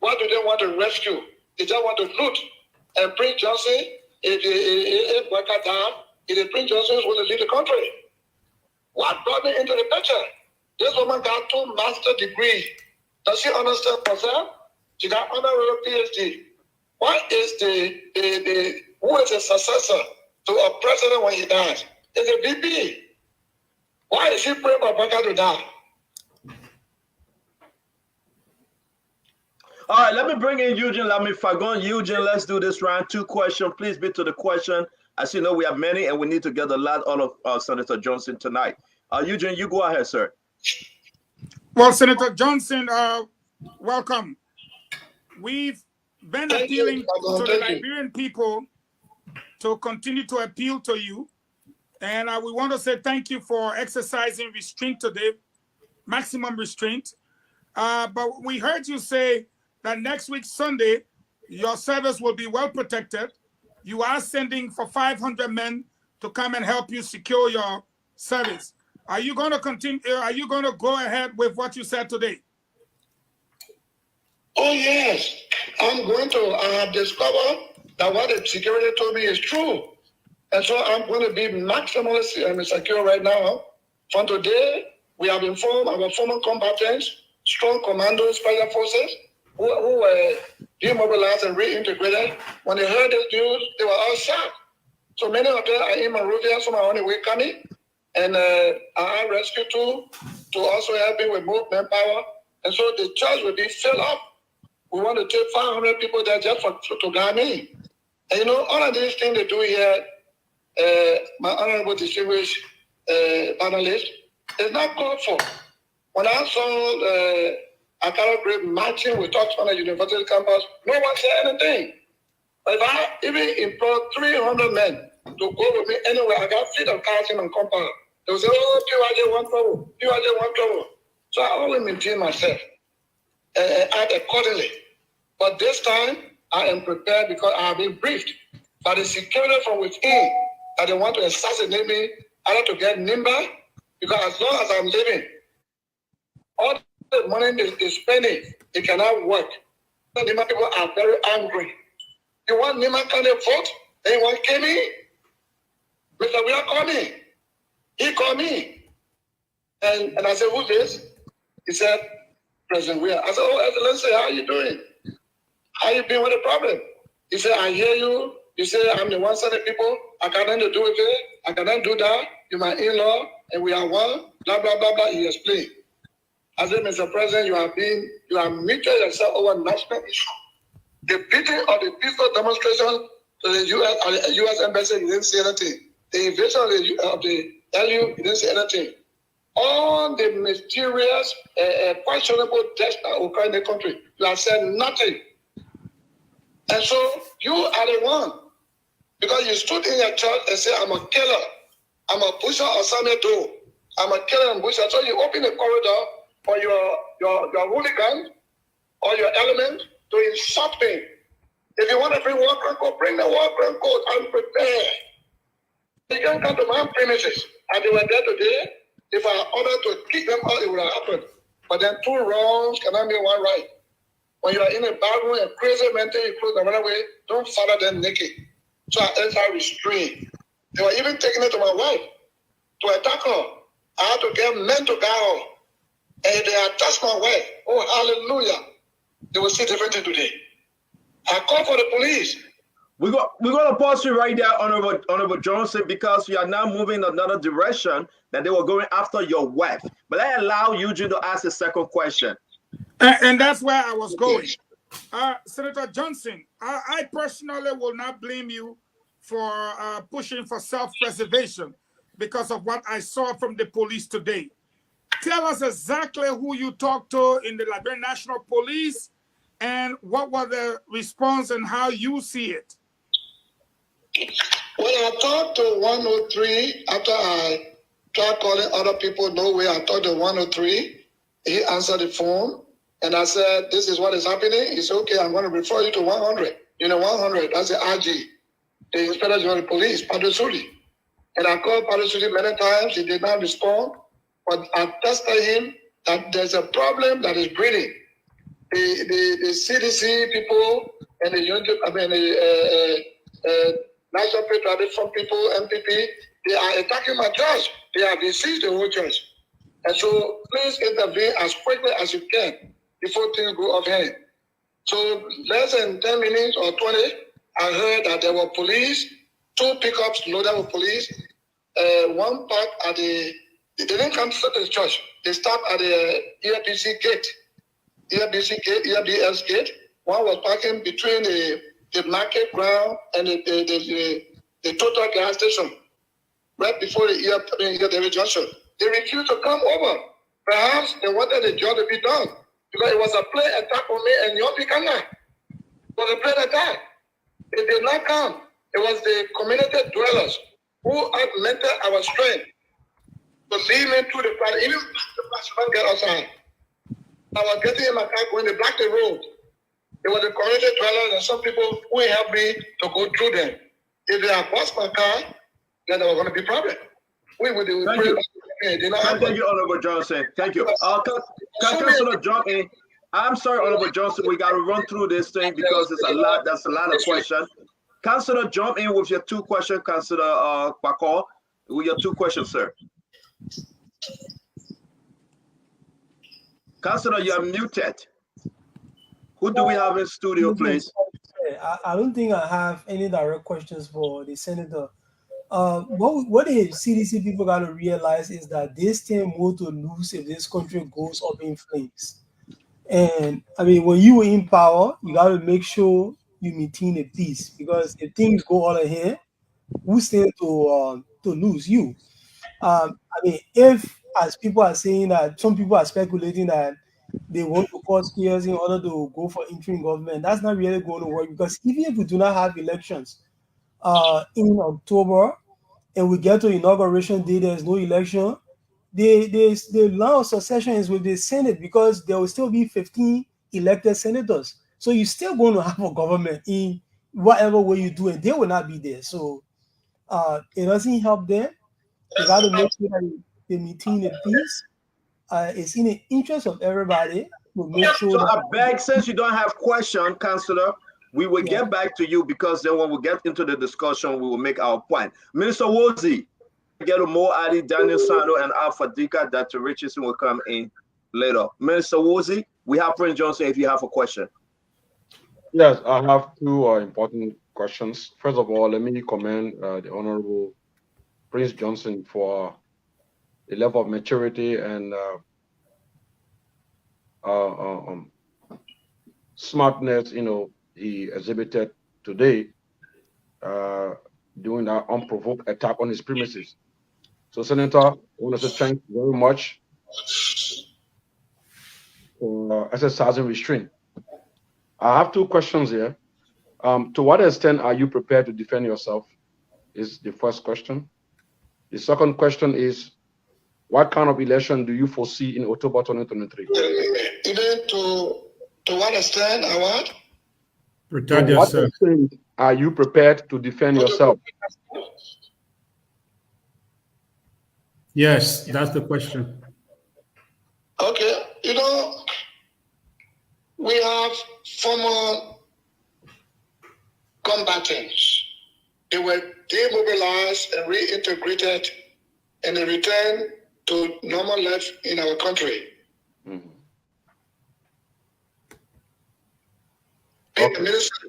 What do they want to rescue? They just want to loot. And Prince Johnson, if Prince Johnson is going to leave the country. What brought me into the picture? This woman got 2 master's degrees. Does she understand herself? She got honorary PhD. What is who is the successor to a president when he dies? It's a VP. Why is he praying for Baka to die? All right, let me bring in Eugene. Let me Fagon. Eugene, let's do this round. 2 questions. Please be to the question. As you know, we have many, and we need to get the last all of Senator Johnson tonight. Eugene, you go ahead, sir. Well, Senator Johnson, welcome. We've been appealing to the Liberian people to continue to appeal to you. And we want to say thank you for exercising restraint today, maximum restraint. But we heard you say that next week, Sunday, your service will be well protected. You are sending for 500 men to come and help you secure your service. Are you going to continue? Are you going to go ahead with what you said today? Oh, yes. I'm going to. I have discovered that what the security told me is true. And so I'm going to be maximally secure right now. From today, we have informed our former combatants, strong commandos, special forces, who were demobilized and reintegrated. When they heard this news, they were all shocked. So many of them are in Monrovia, some are on the way coming. And I rescued too, to also help me with more manpower. And so the church will be filled up. We want to take 500 people there just to guide me. And you know, all of these things they do here, my honorable distinguished panelists, is not called for. When I saw Akara Group marching with talks on the university campus, no one said anything. But if I even employ 300 men to go with me anywhere, I got feet of cards in my compound. They will say, oh, PYJ want trouble, PYJ want trouble. So I always maintain myself and act accordingly. But this time, I am prepared because I have been briefed by the security from within that they want to assassinate me, either to get nimble, because as long as I'm living, all the money they're spending, it cannot work. The Nima people are very angry. You want Nima can they vote? They want Kemi? Mr. We are coming. He called me. And I said, who's this? He said, President Weir. I said, oh, Excellency, how are you doing? How you been with the problem? He said, I hear you. You say, I'm the one sending people. I got nothing to do with it. I cannot do that. You're my in-law, and we are one. Blah, blah, blah, blah. He explained. I said, Mr. President, you have muted yourself over national issue. The beating of the peaceful demonstration to the U.S. Embassy, you didn't say anything. The invasion of the LU, you didn't say anything. All the mysterious, questionable deaths that occur in the country, you have said nothing. And so you are the one, because you stood in your church and said, I'm a killer, I'm a pusher of Samuel Doe, I'm a killer and pusher. So you open the corridor for your hooligan or your element to insult me. If you want to bring war crime code, bring the war crime code. I'm prepared. You can come to my premises, and they were there today. If I ordered to kick them out, it would have happened. But then 2 wrongs cannot make 1 right. When you are in a bad room and crazy mental, you close them another way, don't follow them naked. So I enter restraint. They were even taking it to my wife to attack her. I had to get men to guard her. And they attacked my wife. Oh, hallelujah. They will see differently today. I called for the police. We're going to pause you right there, Honorable Johnson, because you are now moving another direction that they were going after your wife. But I allow Eugene to ask the second question. And that's where I was going. Senator Johnson, I personally will not blame you for pushing for self-preservation because of what I saw from the police today. Tell us exactly who you talked to in the Liberian National Police and what was the response and how you see it. When I talked to 103, after I tried calling other people, no way, I talked to 103. He answered the phone. And I said, this is what is happening. He said, okay, I'm going to refer you to 100. You know, 100, that's the RG, the Inspector General of Police, Padre Suli. And I called Padre Suli many times. He did not respond. But I tested him that there's a problem that is breeding. The CDC people and the National Patriotic Front people, MPP, they are attacking my church. They have besieged the whole church. And so please intervene as quickly as you can before things go off hand. So less than 10 minutes or 20, I heard that there were police, 2 pickups loaded with police, 1 parked at the They didn't come to the church. They stopped at the EFBC gate. EFBS gate. One was parking between the market ground and the total gas station, right before the junction. They refused to come over. Perhaps they wanted the job to be done because it was a play attack on me and your Picana. It was a play attack. They did not come. It was the community dwellers who augmented our strength to lead me to the plan. Even the pastor get outside. I was getting in my car when they blocked the road. It was the community dwellers and some people who helped me to go through them. If they had bought my car, then there was going to be problem. Thank you, Honorable Johnson. Thank you. Councilor jump in. I'm sorry, Honorable Johnson. We got to run through this thing because it's a lot. That's a lot of questions. Councilor, jump in with your 2 questions. Councilor Bakor, with your 2 questions, sir. Councilor, you're muted. Who do we have in studio, please? I don't think I have any direct questions for the senator. What the CDC people got to realize is that they stand more to lose if this country goes up in flames. And I mean, when you are in power, you got to make sure you maintain the peace, because if things go out of here, who stand to lose? You. I mean, if, as people are saying, that some people are speculating that they want to cause chaos in order to go for interim government, that's not really going to work, because even if we do not have elections in October and we get to inauguration day, there's no election, the law of succession is with the Senate, because there will still be 15 elected senators. So you're still going to have a government in whatever way you do it. They will not be there. So it doesn't help them. You got to make sure that they maintain the peace. It's in the interest of everybody to make sure. So I beg, since you don't have question, Councillor, we will get back to you, because then when we get into the discussion, we will make our point. Minister Woolsey, get a more Ali, Daniel Sando, and Alpha Dika. Dr. Richardson will come in later. Minister Woolsey, we have Prince Johnson if you have a question. Yes, I have 2 important questions. First of all, let me commend the Honorable Prince Johnson for the level of maturity and smartness, he exhibited today during that unprovoked attack on his premises. So, Senator, I want to say thank you very much for exercising restraint. I have 2 questions here. To what extent are you prepared to defend yourself? Is the first question. The second question is, what kind of election do you foresee in October 2023? Even to what extent I what? Protect yourself. What extent are you prepared to defend yourself? Yes, that's the question. Okay, we have former combatants. They were demobilized and reintegrated, and they returned to normal life in our country. Mm-hmm. Being a minister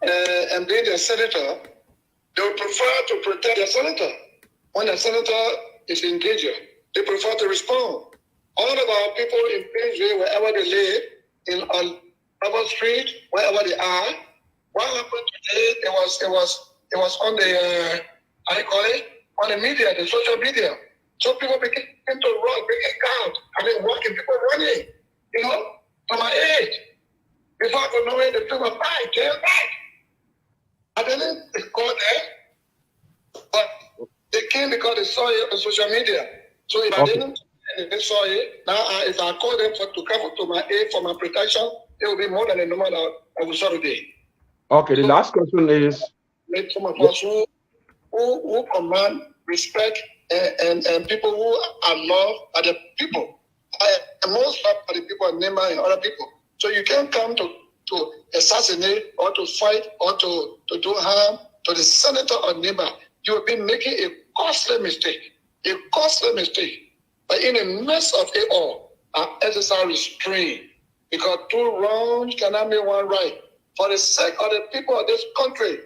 and being a senator, they would prefer to protect their senator. When the senator is engaged, they prefer to respond. All of our people in Paisley, wherever they live, on Harvard Street, wherever they are, what happened today? It was on the on the media, the social media. So people began to run, breaking out. Walking, people running, to my age. Before I could know it, they took a bike, came back. I didn't go there, but they came because they saw it on social media. So if I didn't, and they saw it, now if I call them to come to my aid for my protection, it will be more than a normal I will saw today. Okay, the last question is, some of us who command, respect, and people who are loved are the people. And most loved are the people and neighbor and other people. So you can't come to assassinate or to fight or to do harm to the senator or neighbor. You have been making a costly mistake. But in the midst of it all, I exercise restraint, because 2 wrongs cannot make 1 right. For the sake of the people of this country,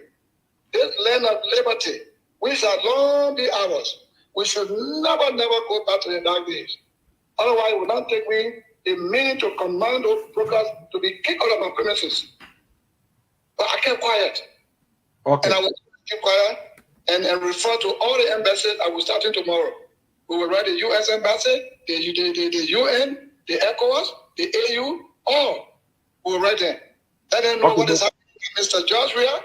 this land of liberty, we shall long be ours. we should never go back to the dark days. Otherwise, it will not take me a minute to command those brokers to be kicked out of my premises. But I kept quiet. Okay. And I will keep quiet and refer to all the embassies. I will start tomorrow. We will write the U.S. Embassy, the UN, the ECOWAS, the AU, all. We will write them. Let them know what is happening. Mr. Joshua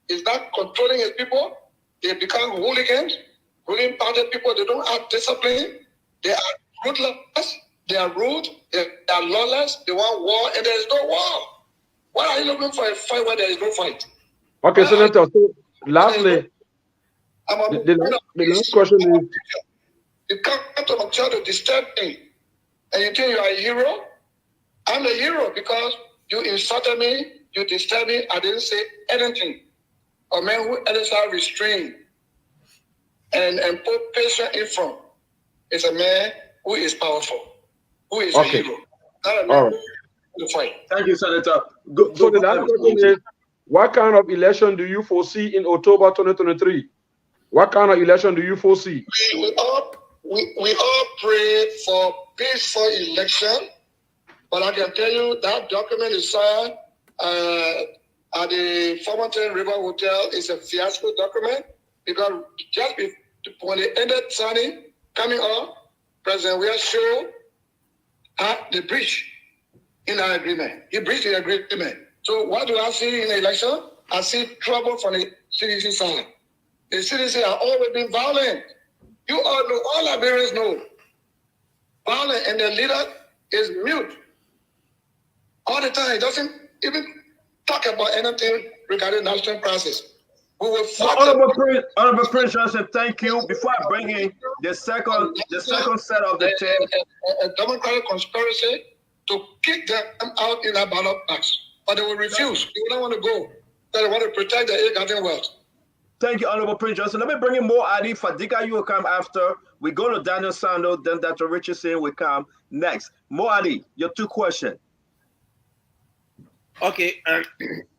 is not controlling his people. They become hooligans, ruling party people. They don't have discipline. They are ruthless. They are rude. They are lawless. They want war, and there is no war. Why are you looking for a fight where there is no fight? Okay, Senator. So, lastly, the last question is: you come to my child to disturb me, and you think you are a hero? I'm a hero because you insulted me, you disturbed me. I didn't say anything. A man who exercises restraint and put patience in front is a man who is powerful, who is a hero. Not a man who fight. Thank you, Senator. So the last question is: what kind of election do you foresee in October 2023? What kind of election do you foresee? We all pray for peaceful election, but I can tell you that document is signed at the Formerton River Hotel. Is a fiasco document because just when they ended signing, coming up, President Weah showed the breach in our agreement. He breached the agreement. So what do I see in the election? I see trouble from the CDC side. The CDC have always been violent. You all know, all Liberians know. Violent, and the leader is mute. All the time, he doesn't even talk about anything regarding national crisis. We will fight. Honorable Prince Johnson, thank you. Before I bring in the second set of the team. A democratic conspiracy to kick them out in a ballot box. But they will refuse. They don't want to go. They want to protect their ill-gotten wealth. Thank you, Honorable Prince Johnson. Let me bring in Mo Adi. Fadika, you will come after. We go to Daniel Sando, then Dr. Richardson will come next. Mo Adi, your two questions. Okay,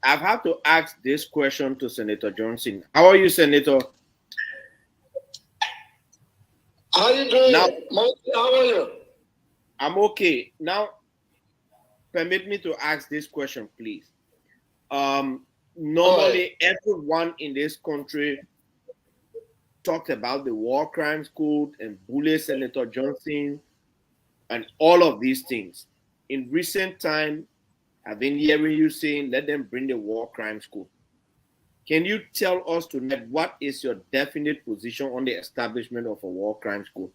I've had to ask this question to Senator Johnson. How are you, Senator? How are you doing? Now, how are you? I'm okay. Now, permit me to ask this question, please. Normally, everyone in this country talked about the war crimes code and bully Senator Johnson and all of these things. In recent time, I've been hearing you saying, let them bring the war crimes code. Can you tell us tonight what is your definite position on the establishment of a war crimes code?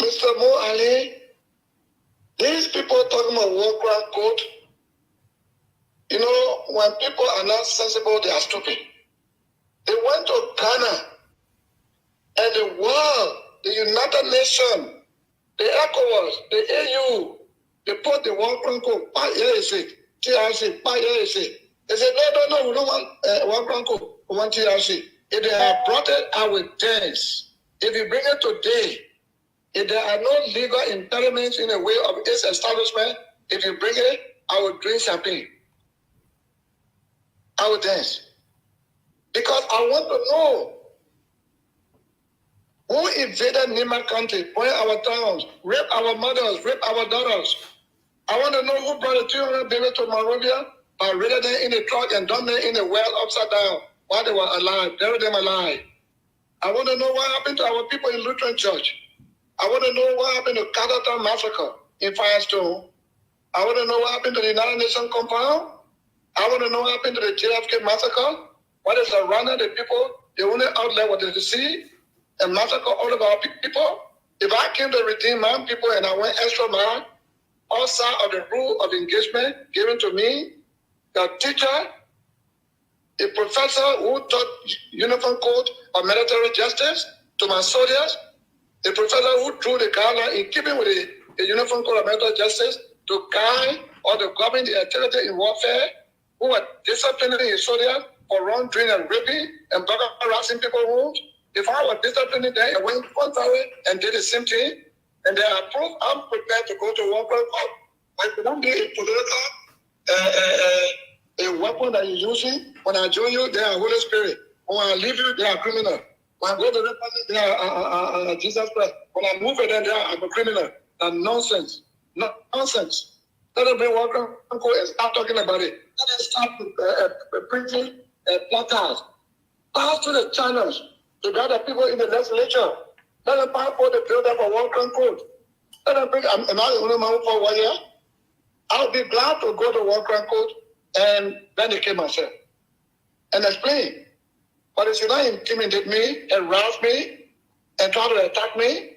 Mr. Mo Ali, these people talking about war crime code, you know, when people are not sensible, they are stupid. They went to Ghana and the world, the United Nations, the ECOWAS, the AU, they put the war crime code, TRC, They said, no, we don't want war crime code, we want TRC. If they have brought it, I will dance. If you bring it today, if there are no legal impediments in the way of its establishment, if you bring it, I will drink champagne. I will dance. Because I want to know who invaded Nima country, burn our towns, rape our mothers, rape our daughters. I want to know who brought the 200 babies to Monrovia, raided them in the truck and dumped them in the well upside down while they were alive, buried them alive. I want to know what happened to our people in Lutheran Church. I want to know what happened to Catherton Massacre in Firestone. I want to know what happened to the United Nations compound. I want to know what happened to the JFK massacre. What is surrounding the people? The only outlet was the sea and massacre all of our people. If I came to redeem my people and I went extra mile, outside of the rule of engagement given to me, the teacher, a professor who taught uniform code of military justice to my soldiers, a professor who drew the guideline in keeping with the uniform code of military justice to guide or to govern the activity in warfare, who were disciplining his soldiers for wrongdoing and raping and harassing people homes. If I were disciplining them and went contrary and did the same thing, and they are approved, I'm prepared to go to war crime court. But if you don't be a political a weapon that you're using, when I join you, they are Holy Spirit. When I leave you, they are criminal. When I go to the person, Jesus Christ. When I move it, then I'm a criminal. And nonsense. Nonsense. Let them be welcome and start talking about it. Let them start printing placards. Pass to the channels to gather people in the legislature. Let them pass for the build up a welcome code. Let them bring, am I the only man for 1 year? I'll be glad to go to World Crime Court and vindicate myself and explain. But if you not intimidate me, harass me, and try to attack me,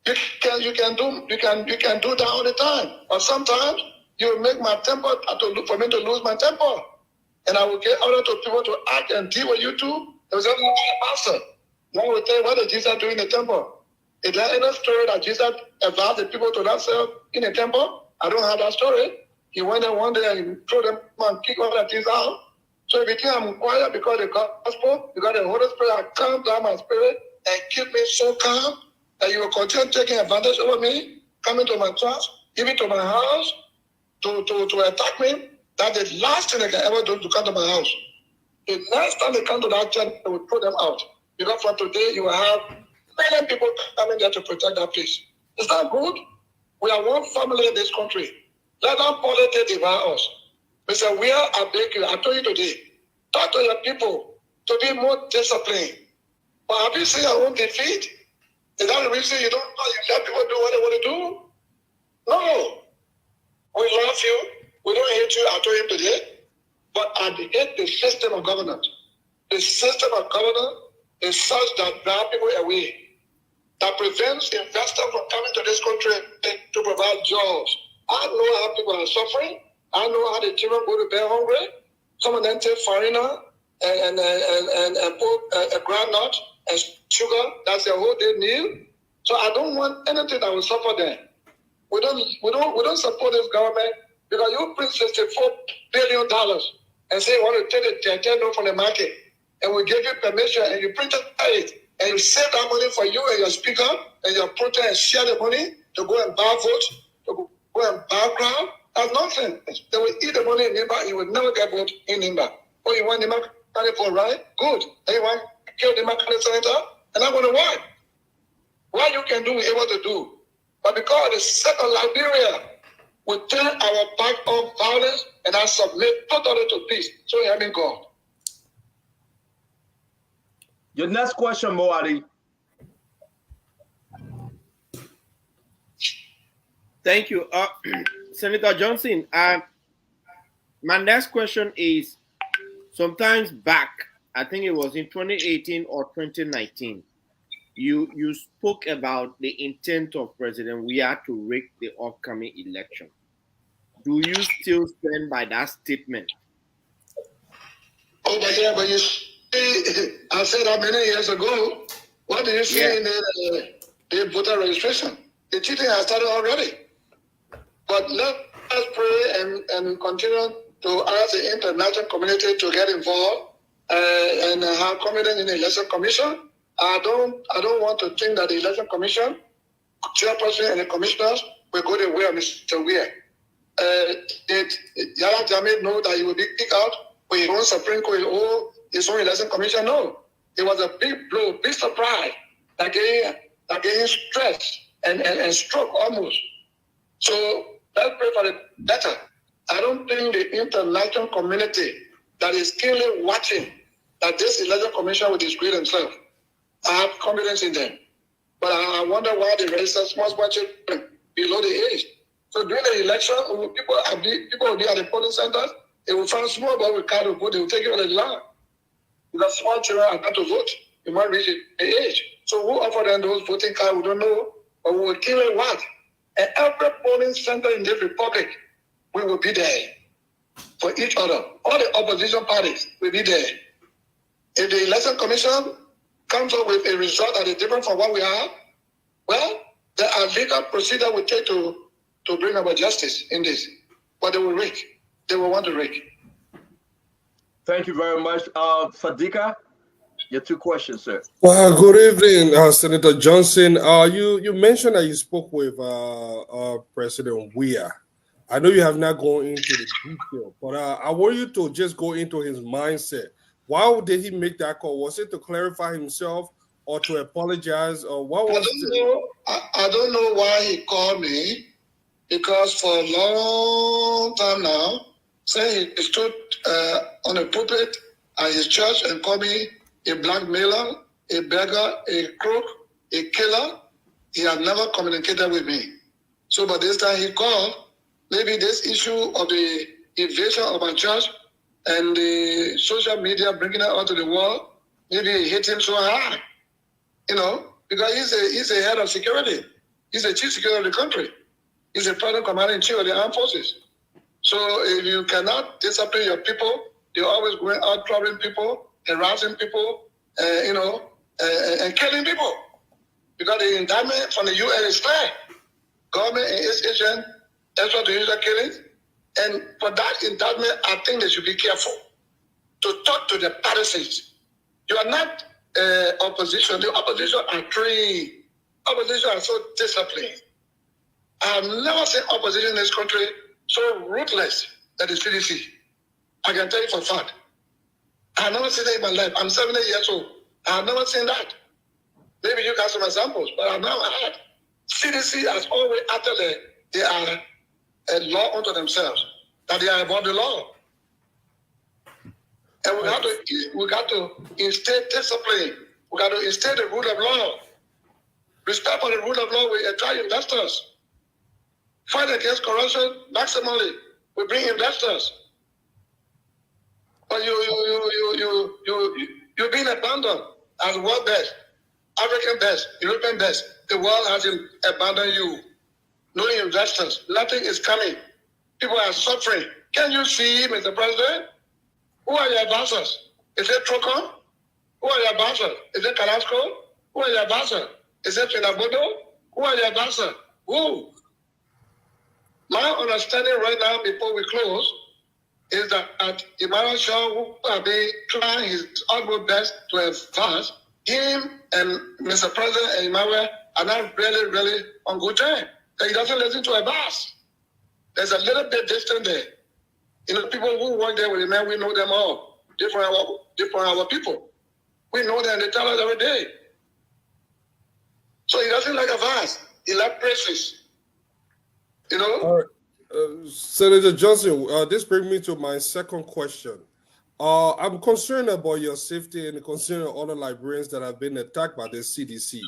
you can do that all the time. But sometimes you make my temper for me to lose my temper, and I will get other people to act and deal with you too. There was a pastor. One will tell you, what did Jesus do in the temple? Is there any story that Jesus advised the people to not serve in the temple? I don't have that story. He went there one day and he threw them and kicked all the things out. So if you think I'm quiet because the gospel, because the Holy Spirit has calmed down my spirit and keep me so calm that you will continue taking advantage over me, coming to my church, even to my house, to attack me. That's the last thing they can ever do, to come to my house. The next time they come to that church, they will put them out. Because from today, you will have many people coming there to protect that place. Is that good? We are one family in this country. Let our politics divide us. Mr. Weir, I beg you, I told you today, talk to your people to be more disciplined. But have you seen your own defeat? Is that the reason you don't let people do what they want to do? No. We love you. We don't hate you. I told him today. But I hate the system of governance. The system of governance is such that drive people away, that prevents investors from coming to this country to provide jobs. I know how people are suffering. I know how the children go to bed hungry. Some of them take farina and put a groundnut and sugar. That's their whole day meal. So I don't want anything that will suffer them. We don't support this government because you print $64 billion and say you want to take the note from the market, and we give you permission and you print it and you save that money for you and your speaker and your protest and share the money to go and buy votes, to go and buy crowd. That's nonsense. They will eat the money in Nimba. You will never get vote in Nimba. Oh, you want Nimba County for right? Good. And you want to kill Nimba County Senator? And I'm going to why? What you can do, we're able to do. But because of the sake of Liberia, we turn our back on violence and I submit totally to peace. So help me God. Your next question, Moadi. Thank you. Senator Johnson, my next question is, sometimes back, I think it was in 2018 or 2019, you spoke about the intent of President Weir to rig the upcoming election. Do you still stand by that statement? Oh, but yeah, but you see, I said that many years ago. What did you say in the voter registration? The cheating has started already. But let us pray and continue to ask the international community to get involved and have confidence in the election commission. I don't want to think that the election commission, chairperson and the commissioners will go the way of Mr. Weir. Yahya Jammeh know that he will be kicked out for his own Supreme Court, his own election commission. No, it was a big blow, big surprise that gave him stress and stroke almost. So let's pray for the better. I don't think the international community that is keenly watching that this election commission will disgrace themselves. I have confidence in them. But I wonder why they register small children below the age. So during the election, people will be at the polling centers. They will find small boy with card to vote. They will take it on the land. Because small children are not to vote. They might reach the age. So who offer them those voting cards? We don't know. But we will kill it what? And every polling center in this republic, we will be there for each other. All the opposition parties will be there. If the election commission comes up with a result that is different from what we have, well, there are legal procedures we take to bring about justice in this. But they will rig. They will want to rig. Thank you very much. Fadika, your two questions, sir. Well, good evening, Senator Johnson. You mentioned that you spoke with President Weir. I know you have not gone into the detail, but I want you to just go into his mindset Why did he make that call? Was it to clarify himself or to apologize, or what was I don't know why he called me, because for a long time now, saying he stood on a pulpit at his church and called me a blackmailer, a beggar, a crook, a killer. He had never communicated with me. So by this time he called, maybe this issue of the invasion of my church and the social media bringing it onto the world, maybe it hit him so hard, because he's a head of security. He's the chief security of the country. He's the president commander-in-chief of the armed forces. So if you cannot discipline your people, they're always going out troubling people, harassing people, and killing people. Because the indictment from the UN is clear. Government and its agent extrajudicial killings. And for that indictment, I think they should be careful to talk to the partisans. You are not opposition. The opposition are trained. Opposition are so disciplined. I have never seen opposition in this country so ruthless than the CDC. I can tell you for a fact. I have never seen that in my life. I'm 70 years old. I have never seen that. Maybe you got some examples, but I've never had. CDC has always acted like they are a law unto themselves, that they are above the law. And we got to instill discipline. We got to instill the rule of law. Respect for the rule of law. We attract investors. Fight against corruption maximally. We bring investors. But you're being abandoned as world best, African best, European best. The world has abandoned you. No investors. Nothing is coming. People are suffering. Can you see, Mr. President? Who are your advisors? Is it Trocom? Who are your advisors? Is it Carrasco? Who are your advisors? Is it Finabodo? Who are your advisors? Who? My understanding right now, before we close, is that Emmanuel Shaw, who will be trying his utmost best to advance, him and Mr. President and Emmanuel are not really, really on good terms. He doesn't listen to a boss. There's a little bit distant there. People who work there with the man, we know them all. Different our people. We know them, they tell us every day. So he doesn't like advance. He likes praises. All right. Senator Johnson, this brings me to my second question. I'm concerned about your safety and concerned about other Liberians that have been attacked by the CDC.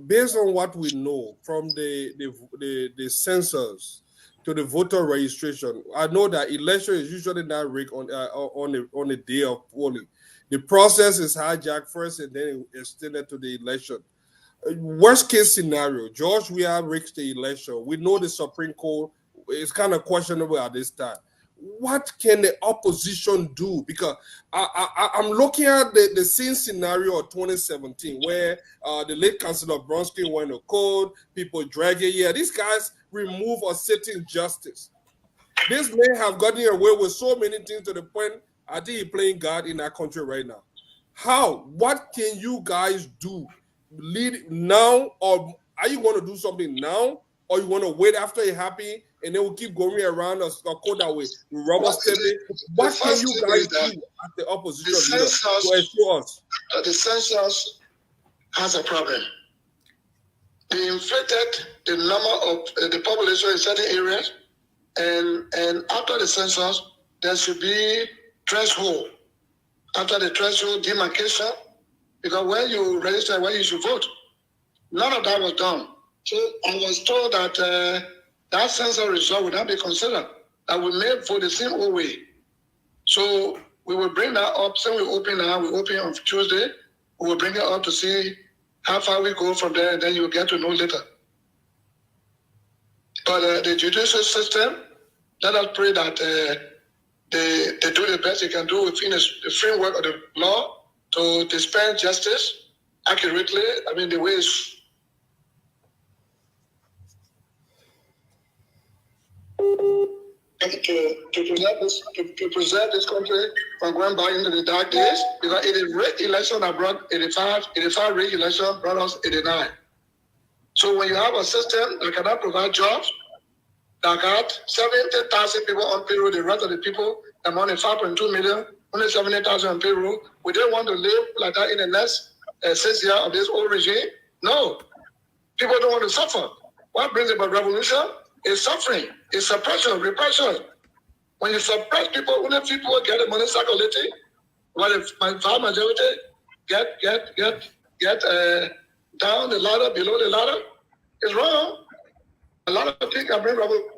Based on what we know from the census to the voter registration, I know that election is usually not rigged on the day of polling. The process is hijacked first and then extended to the election. Worst case scenario, George Weah rigged the election. We know the Supreme Court is kind of questionable at this time. What can the opposition do? Because I'm looking at the same scenario of 2017 where the late Councillor Bronsky went to court, people drag it. Yeah, these guys remove a sitting justice. This man have gotten away with so many things to the point I think he's playing God in that country right now. How? What can you guys do? Lead now, or are you going to do something now, or you want to wait after it happens and then we'll keep going around or go that way? Rubber stamping. What can you guys do at the opposition to assure us? The census has a problem. They inflated the number of the population in certain areas, and after the census, there should be threshold. After the threshold demarcation, because when you register, when you should vote, none of that was done. So I was told that that census result would not be considered. That we may vote the same old way. So we will bring that up. Since we open now, we open on Tuesday. We will bring it up to see how far we go from there, and then you will get to know later. But the judicial system, let us pray that they do the best they can do within the framework of the law to dispense justice accurately. I mean, the way it's to preserve this country from going back into the dark days, because it is rigged election that brought 85 rigged election brought us 89. So when you have a system that cannot provide jobs, that got 70,000 people on payroll, the rest of the people the money 5.2 million, only 70,000 payroll. We don't want to live like that in the next 6 years of this old regime. No. People don't want to suffer. What brings about revolution is suffering, is suppression, repression. When you suppress people, only people get the money circulating, while the vast majority get down the ladder, below the ladder, it's wrong. A lot of things can bring revolution.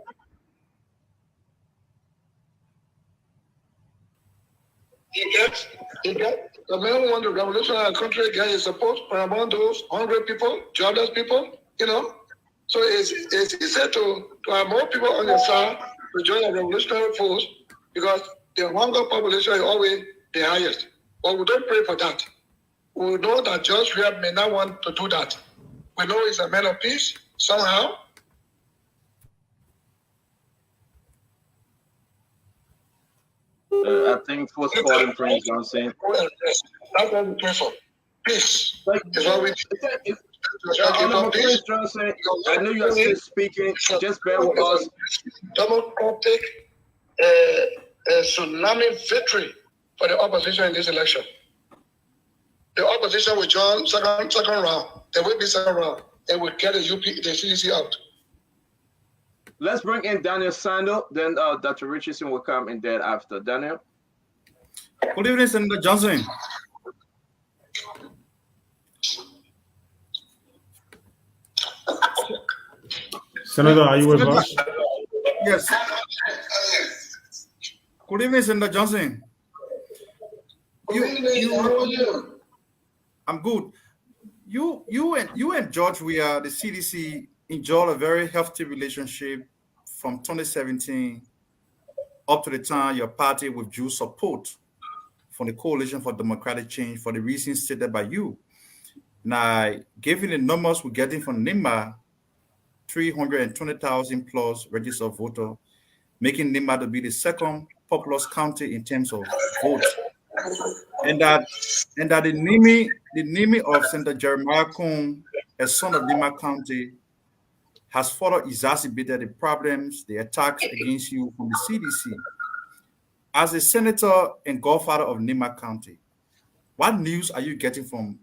The man who want to revolutionize our country get his support from among those hungry people, jobless people, you know. So it's easy to have more people on your side to join the revolutionary force because the hunger population is always the highest. But we don't pray for that. We know that George Weah may not want to do that. We know he's a man of peace somehow. I think first calling Prince Johnson. That's what we pray for. Peace. Is what we need. Prince Johnson, I know you are still speaking. Just bear with us. Democratic tsunami victory for the opposition in this election. The opposition will join second round. There will be second round. They will get the CDC out. Let's bring in Daniel Sandel. Then Dr. Richardson will come in there after. Daniel. Good evening, Senator Johnson. Senator, are you with us? Yes. Good evening, Senator Johnson. I'm good. You and George Weah, the CDC, enjoyed a very healthy relationship from 2017 up to the time your party withdrew support from the Coalition for Democratic Change for the reasons stated by you. Now, given the numbers we're getting from NIMA, 320,000 plus registered voter, making NIMA to be the second populous county in terms of vote. And that the NIMI of Senator Jeremiah Coon, a son of NIMA County, has further exacerbated the problems, the attacks against you from the CDC. As a senator and godfather of NIMA County, what news are you getting from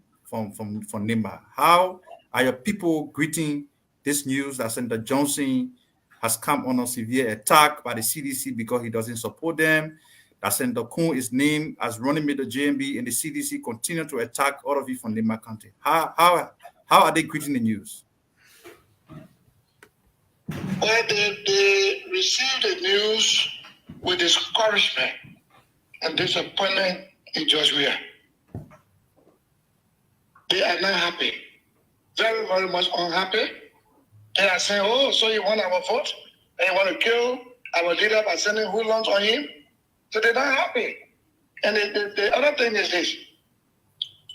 NIMA? How are your people greeting this news that Senator Johnson has come on a severe attack by the CDC because he doesn't support them, that Senator Coon is named as running mate of JMB, and the CDC continue to attack all of you from NIMA County? How are they greeting the news? Well, they received the news with discouragement and disappointment in George Weah. They are not happy, very, very much unhappy. They are saying, oh, so you want our vote? And you want to kill our leader by sending hoodlums on him? So they're not happy. And the other thing is this.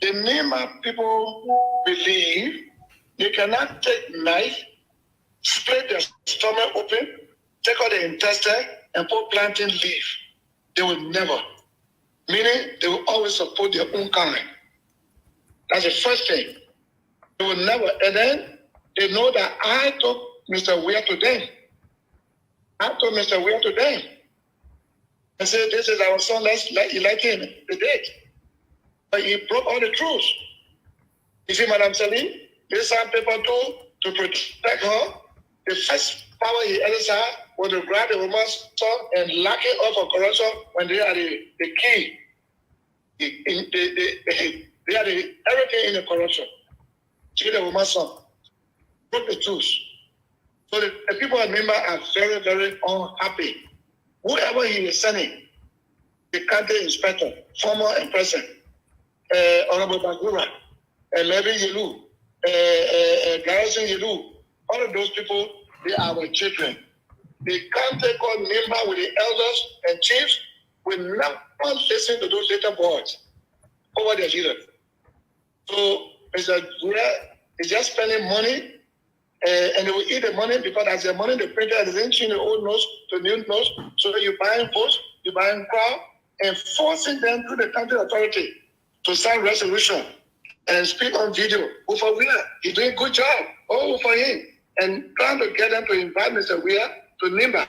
The NIMA people believe you cannot take knife, split their stomach open, take out the intestine, and put plantain leaf. They will never. Meaning, they will always support their own kind. That's the first thing. They will never. And then, they know that I took Mr. Weah to them. I told Mr. Weah to them. I said, this is our son, let's elect him. They did. But he broke all the truths. You see, Madam Salim, they signed paper too to protect her. The first power he exercised was to grab the woman's son and lock it up for corruption when they are the key. They are everything in the corruption. See the woman's son. Broke the truth. So the people at NIMA are very, very unhappy. Whoever he is sending, the county inspector, former and present, Honorable Bagura, maybe Yelu, Garrison Yelu, all of those people, they are our children. The county called NIMA with the elders and chiefs will never listen to those little boys over their children. So Mr. Weah is just spending money and they will eat the money because as the money the printer is changing the old notes to new notes. So you're buying votes, you're buying crowd, and forcing them through the county authority to sign resolution and speak on video. For Weah, he's doing a good job. Oh, for him. And trying to get them to invite Mr. Weah to NIMA.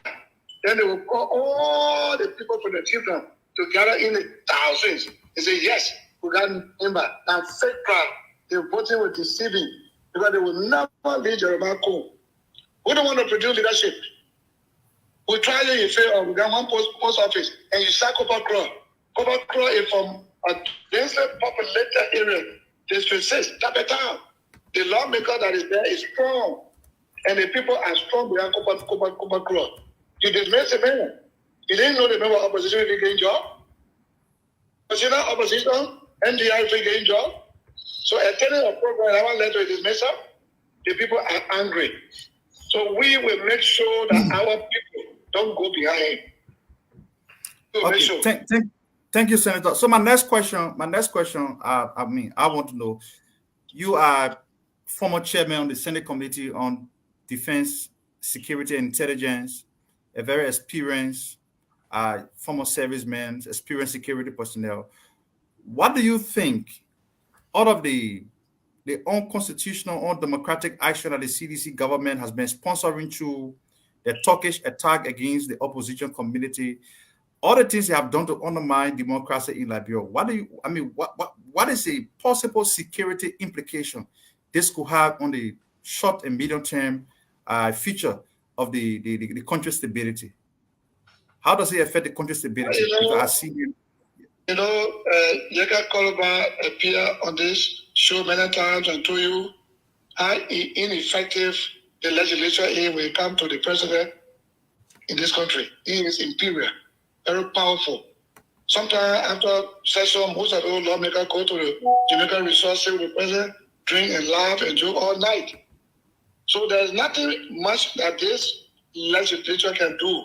Then they will call all the people from the children to gather in the thousands. They say, yes, we got member. Now fake crowd. They're voting with deceiving because they will never lead Jeremiah Cole. We don't want to produce leadership. We try you, you fail, we got one post office, and you sack Copper Claw. Copper Claw is from a densely populated area. District 6, Tapetown. The lawmaker that is there is strong. And the people are strong behind Copper Claw. You dismiss the man. You didn't know the member of opposition will gain job. Consider opposition, NDI will gain job. So attending a program, I want to dismiss her. The people are angry. So we will make sure that our people don't go behind. Okay, sure. Thank you, Senator. So my next question, I want to know, you are former chairman on the Senate Committee on Defense, Security, and Intelligence, a very experienced former serviceman, experienced security personnel. What do you think out of the unconstitutional, undemocratic action that the CDC government has been sponsoring through the Turkish attack against the opposition community, all the things they have done to undermine democracy in Liberia? What is a possible security implication this could have on the short and medium term future of the country's stability? How does it affect the country's stability? Jacob Koloba appeared on this show many times and told you how ineffective the legislature is when it comes to the president in this country. He is imperial, very powerful. Sometimes after session, most of those lawmakers go to the Jamaican resort, sit with the president, drink and laugh and joke all night. So there's nothing much that this legislature can do.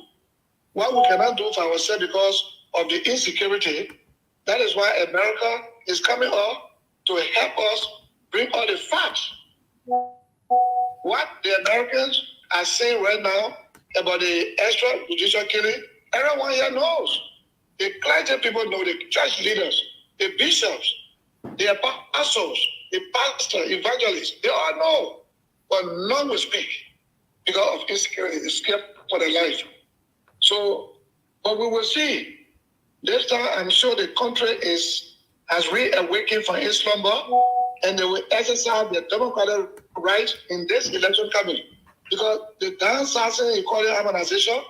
What we cannot do for ourselves because of the insecurity, that is why America is coming up to help us bring all the facts. What the Americans are saying right now about the extrajudicial killing, everyone here knows. The clergy people know, the church leaders, the bishops, the apostles, the pastors, evangelists, they all know. But none will speak because of insecurity. They scared for their life. So, but we will see. This time, I'm sure the country has reawakened from its slumber, and they will exercise their democratic rights in this election coming. Because the downsizing, you call it harmonization,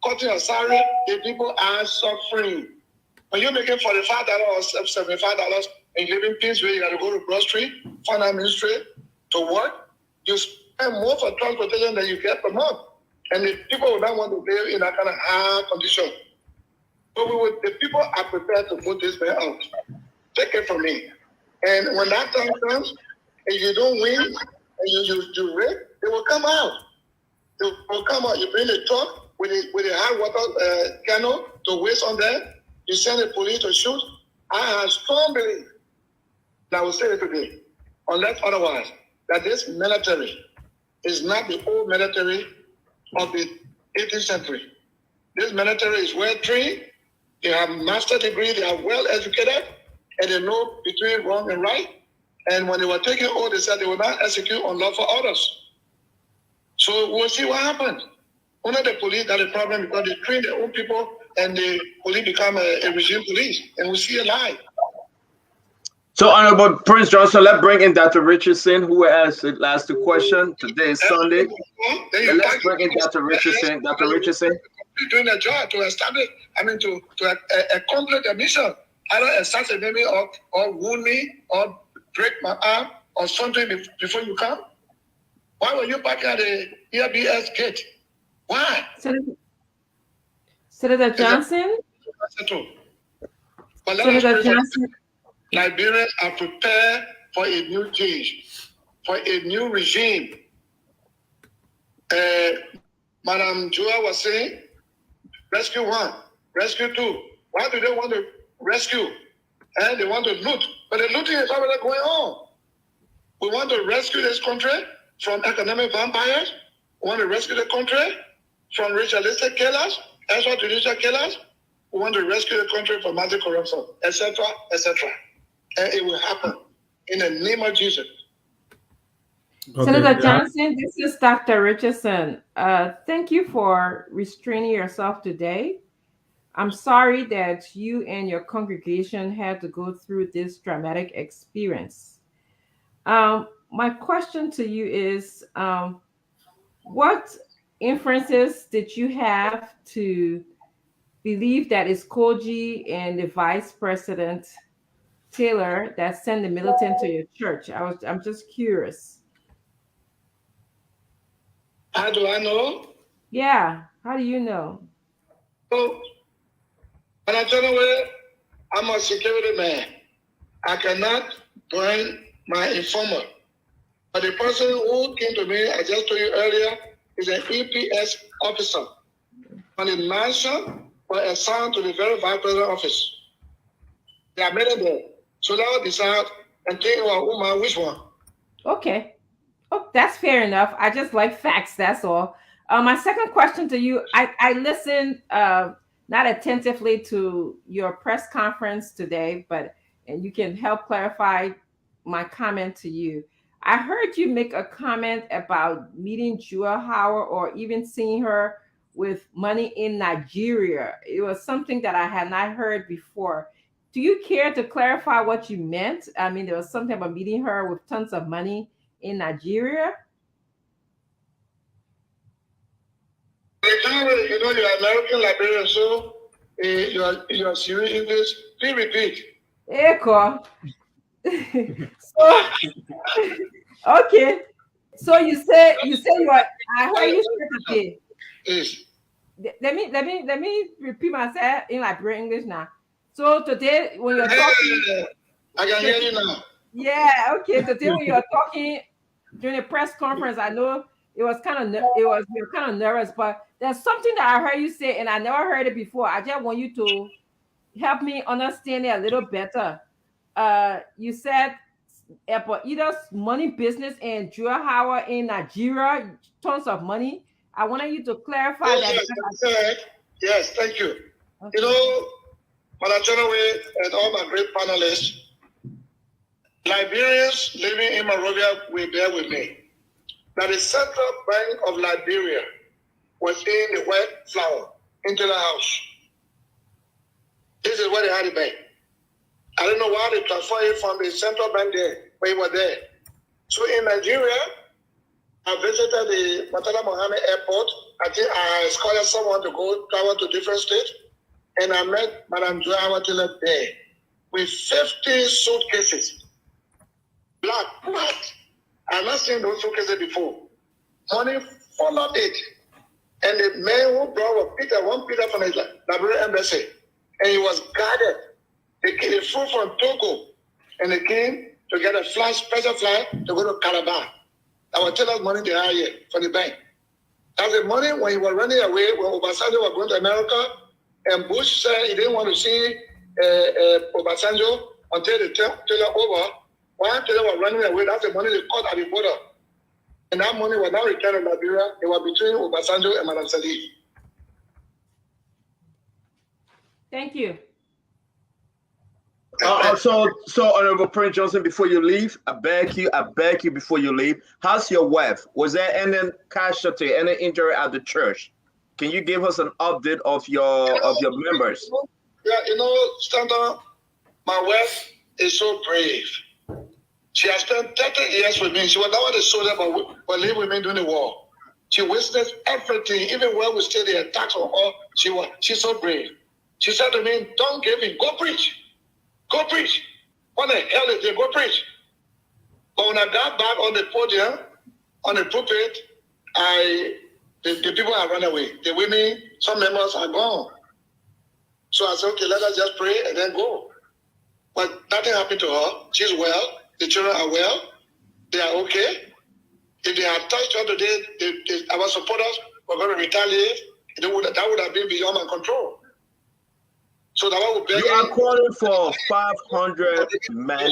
cutting your salary, the people are suffering. When you're making $45 or $75 and living things where you got to go to grocery, finance ministry to work, you spend more for transportation than you get per month. And the people will not want to live in that kind of hard condition. But the people are prepared to vote this man out. Take it from me. And when that time comes, and you don't win, and you rape, they will come out. They will come out. You bring a truck with a high water cannon to waste on them. You send the police to shoot. I have strong belief, and I will say it today, unless otherwise, that this military is not the old military of the 18th century. This military is well trained. They have master's degree. They are well educated, and they know between wrong and right. And when they were taking oath, they said they will not execute unlawful orders. So we'll see what happens. Only the police got a problem because they train their own people, and the police become a regime police, and we see a lie. So, Honorable Prince Johnson, let's bring in Dr. Richardson, who asked the last question. Today is Sunday. Let's bring in Dr. Richardson. Dr. Richardson. Doing a job to establish, to accomplish the mission. Either assassinate me or wound me or break my arm or something before you come. Why were you back at the ERBS gate? Why? Senator Johnson? But Senator Johnson. Liberians are prepared for a new change, for a new regime. Madam Joa was saying, rescue 1, rescue 2. Why do they want to rescue? And they want to loot. But the looting is already going on. We want to rescue this country from economic vampires. We want to rescue the country from ritualistic killers, extrajudicial killers. We want to rescue the country from massive corruption, etc., etc. And it will happen in the name of Jesus. Okay. Senator Johnson, this is Dr. Richardson. Thank you for restraining yourself today. I'm sorry that you and your congregation had to go through this dramatic experience. My question to you is, what inferences did you have to believe that it's Koji and the Vice President Taylor that sent the militant to your church? I'm just curious. How do I know? Yeah, how do you know? So, when I turn away, I'm a security man. I cannot join my informer. But the person who came to me, I just told you earlier, is an EPS officer on the mansion or assigned to the very vice president office. They are made there. So now decide and think about which one. Okay. Oh, that's fair enough. I just like facts, that's all. My second question to you, I listened not attentively to your press conference today, and you can help clarify my comment to you. I heard you make a comment about meeting Jua Howard or even seeing her with money in Nigeria. It was something that I had not heard before. Do you care to clarify what you meant? I mean, there was something about meeting her with tons of money in Nigeria? You know, you're American Liberian, so you're serious English. Please repeat. Echo. So, okay. So you say you are. I heard you say today. Yes. Let me repeat myself in Liberian English now. So today when you're talking, I can hear you now. Yeah. Okay. Today when you're talking during a press conference, I know you were kind of nervous, but there's something that I heard you say, and I never heard it before. I just want you to help me understand it a little better. You said either money business and Jua Howard in Nigeria, tons of money. I wanted you to clarify that. Yes, thank you. Okay. You know, Manachanawe and all my great panelists, Liberians living in Monrovia will bear with me. That the Central Bank of Liberia was in the white flower into the house. This is where they had the bank. I don't know why they transferred it from the Central Bank there, but it was there. So in Nigeria, I visited the Murtala Mohammed Airport. I think I escorted someone to go travel to different states. And I met Madam Jua Howard there with 50 suitcases. Black. I've not seen those suitcases before. Money full of it. And the man who brought was one Peter from the Liberian embassy. And he was guarded. They flew from Togo. And they came to get a special flight to go to Calabar. I will tell us money they had here for the bank. That's the money when he was running away, when Obasanjo was going to America, and Bush said he didn't want to see Obasanjo until they turned over. While Taylor was running away, that's the money they caught at the border. And that money was not returned to Liberia. It was between Obasanjo and Madam Salif. Thank you. So Honorable Prince Johnson, before you leave, I beg you before you leave, how's your wife? Was there any casualty, any injury at the church? Can you give us an update of your members? Yeah, you know, Standard, my wife is so brave. She has spent 30 years with me. She was not a soldier, but lived with me during the war. She witnessed everything, even when we stayed the attacks on her. She's so brave. She said to me, "Don't give in, go preach. Go preach. What the hell is it? Go preach." But when I got back on the podium, on the pulpit, the people have run away. The women, some members are gone. So I said, okay, let us just pray and then go. But nothing happened to her. She's well. The children are well. They are okay. If they had touched her today, our supporters were going to retaliate. That would have been beyond my control. So that would be. You are calling for 500 men.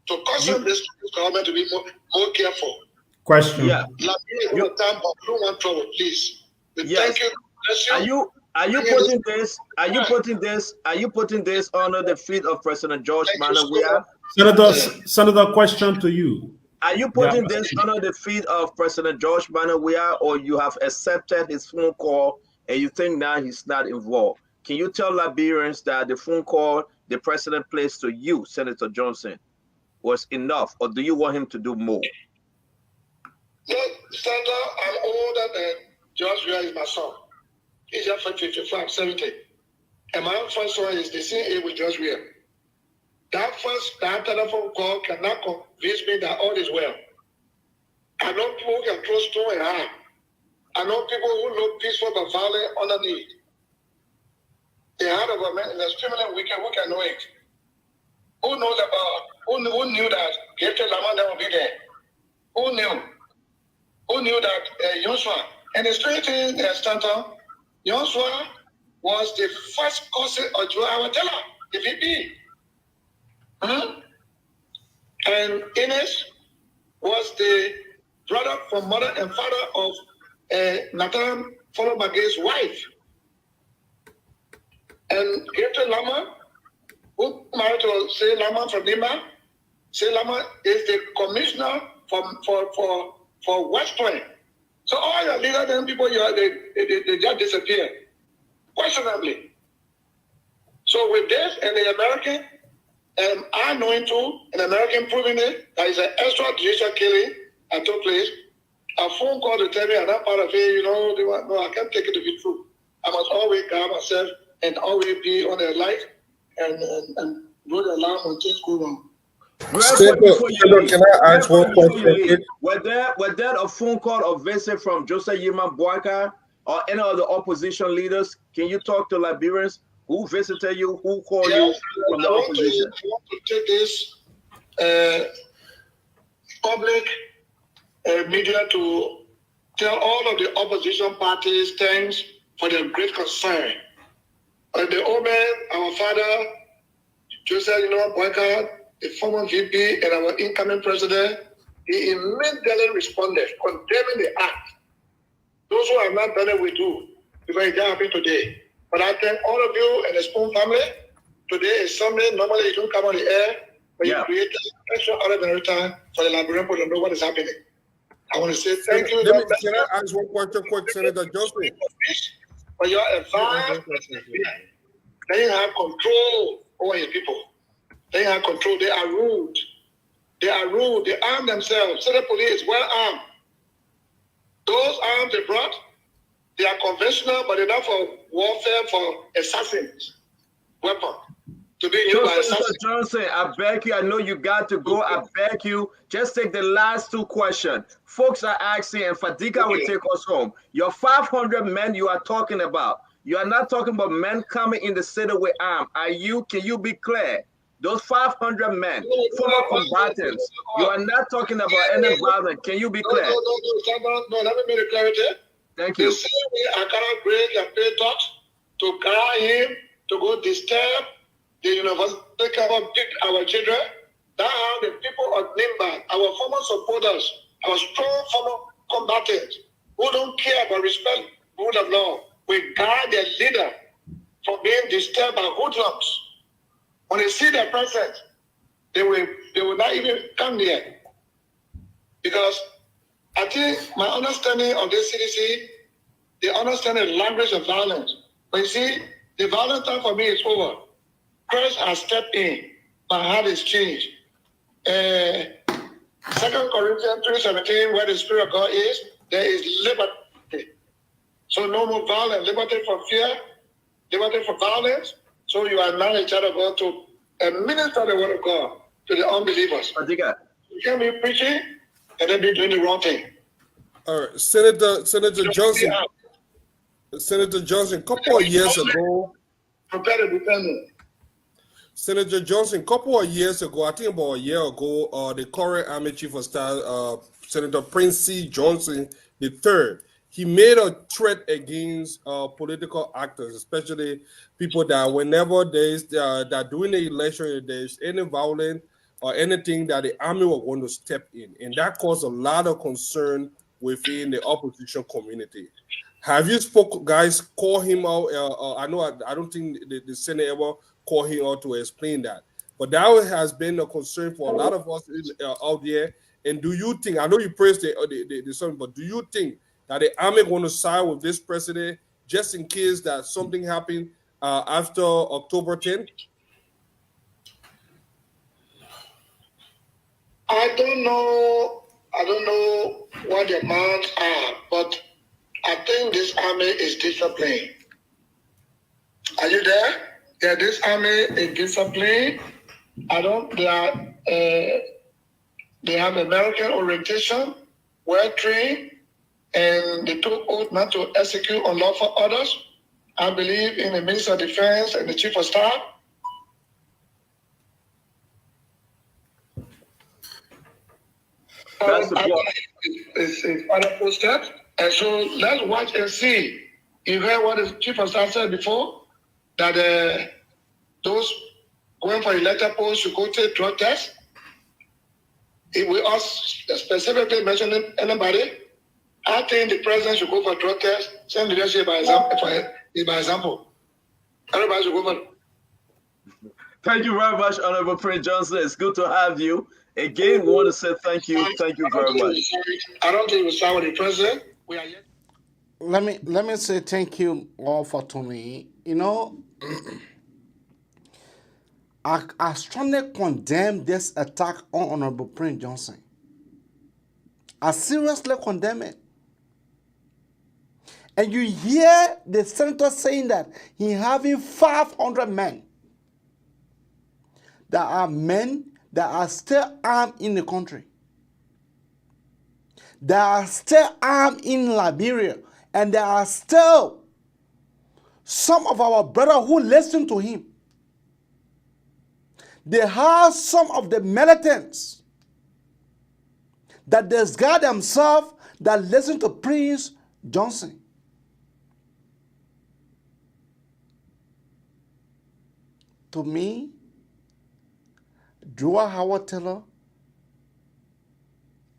To caution this government to be more careful. Question. Yeah. You don't want trouble, please. Yes. Thank you. Are you putting this? Are you putting this under the feet of President George Manawia? Senator, question to you. Are you putting this under the feet of President George Manawia, or you have accepted his phone call and you think now he's not involved? Can you tell Liberians that the phone call the president placed to you, Senator Johnson, was enough, or do you want him to do more? No, Senator, I'm older than George Weah is my son. He's just 55, 70. And my first son is the same with George Weah. That telephone call cannot convince me that all is well. I know people who can throw stone and harm. I know people who know peaceful but violent underneath. The heart of a man is extremely wicked. Who can know it? Who knows about? Who knew that Gifted Lamanda will be there? Who knew? Who knew that Joshua? And the strange thing, Stanton, Joshua was the first cousin of Joe Awatella, the VP. And Ines was the brother from mother and father of Nathan Follow Maga's wife. And Gifted Lama, who married to Say Lama from Lima, Say Lama is the commissioner for West Point. So all your leaders and people, they just disappear, questionably. So with this and the American, and I knowing too, an American proving it, that is an extrajudicial killing that took place. A phone call to tell me at that part of it, no, I can't take it to be true. I must always guard myself and always be on the light and blow the alarm when things go wrong. Can I ask one question? Was there a phone call or visit from Joseph Yeman Boyka or any of the opposition leaders? Can you talk to Liberians? Who visited you? Who called you from the opposition? I want to take this public media to tell all of the opposition parties thanks for their great concern. The old man, our father, Joseph Boyka, the former VP and our incoming president, he immediately responded, condemning the act. Those who have not done it, we do, because it happened today. But I thank all of you and the Spoon family. Today is Sunday. Normally you don't come on the air, but you create an extraordinary time for the Liberian people to know what is happening. I want to say thank you. Can I ask one question quick, Senator Johnson? For your advice, they have control over your people. They have control. They are rude. They are rude. They arm themselves. So the police is well armed. Those arms they brought, they are conventional, but they're not for warfare, for assassins. Weapon. To be used by assassins. Johnson, I beg you, I know you got to go. I beg you, just take the last two questions. Folks are asking, and Fadika will take us home. Your 500 men you are talking about, you are not talking about men coming in the city with arms. Can you be clear? Those 500 men, former combatants, you are not talking about any violence. Can you be clear? No, let me make it clarity. Thank you. The same way I cannot break and pay talks to guide him to go disturb the university, our children. That's how the people of Nimba, our former supporters, our strong former combatants, who don't care but respect the rule of law, will guide their leader from being disturbed by hoodlums. When they see their presence, they will not even come there. Because I think my understanding of this CDC, they understand the language of violence. But you see, the violent time for me is over. Christ has stepped in. My heart is changed. 2 Corinthians 3:17, where the Spirit of God is, there is liberty. So no more violence. Liberty from fear, liberty from violence. So you are now a child of God to administer the word of God to the unbelievers. You can't be preaching and then be doing the wrong thing. All right, Senator Johnson. Senator Johnson, couple of years ago. Senator Johnson, couple of years ago, I think about a year ago, the current Army Chief of Staff, Senator Prince C. Johnson III, he made a threat against political actors, especially people that whenever there's that during the election, if there's any violence or anything, that the army will want to step in, and that caused a lot of concern within the opposition community. Have you call him out? I don't think the Senate ever called him out to explain that, but that has been a concern for a lot of us out there. And do you think, I know you praised the son, but do you think that the army going to side with this president just in case that something happened after October 10th? I don't know what the amounts are, but I think this army is disciplined. Are you there? Yeah, this army is disciplined. They have American orientation, well trained, and they took oath not to execute unlawful orders. I believe in the Minister of Defense and the Chief of Staff. It's a wonderful step. And so let's watch and see. You heard what the Chief of Staff said before, that those going for elected posts should go take drug tests. If we are specifically mentioning anybody, I think the president should go for drug tests, send leadership by example. Everybody should go for. Thank you very much, Honorable Prince Johnson. It's good to have you. Again, we want to say thank you. Thank you very much. I don't think we start with the president. We are yet. Let me say thank you all for tuning. You know, I strongly condemn this attack on Honorable Prince Johnson. I seriously condemn it. And you hear the senator saying that he having 500 men that are still armed in the country. They are still armed in Liberia. And there are still some of our brothers who listen to him. They have some of the militants that disguise themselves that listen to Prince Johnson. To me, Joa Howard Taylor,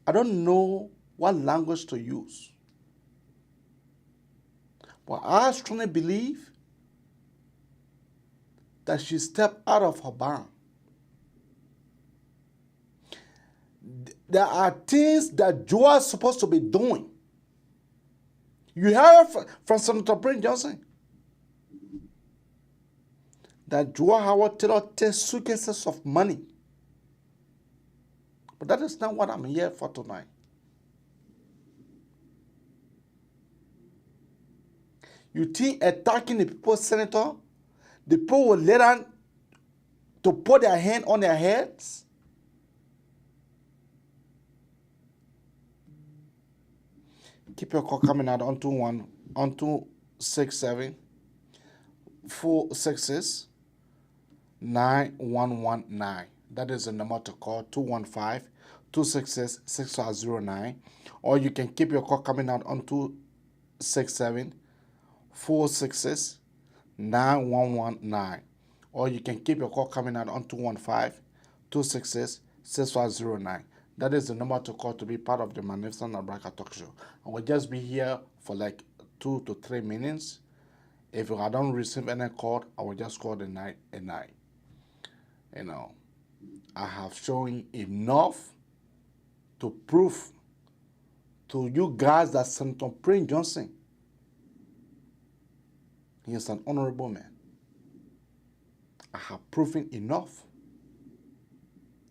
I don't know what language to use. But I strongly believe that she stepped out of her bound. There are things that Joa is supposed to be doing. You heard from Senator Prince Johnson that Joa Howard Taylor takes suitcases of money. But that is not what I'm here for tonight. You think attacking the people's senator, the people will let them to put their hand on their heads? Keep your call coming out on 267 466 9119. That is the number to call, 215-266-6509. Or you can keep your call coming out on 267 466 9119. Or you can keep your call coming out on 215-266-6509. That is the number to call to be part of the Magnificent Abraka Talk Show. I will just be here for like 2 to 3 minutes. If I don't receive any call, I will just call the night at night. You know, I have shown enough to prove to you guys that Senator Prince Johnson, he is an honorable man. I have proven enough.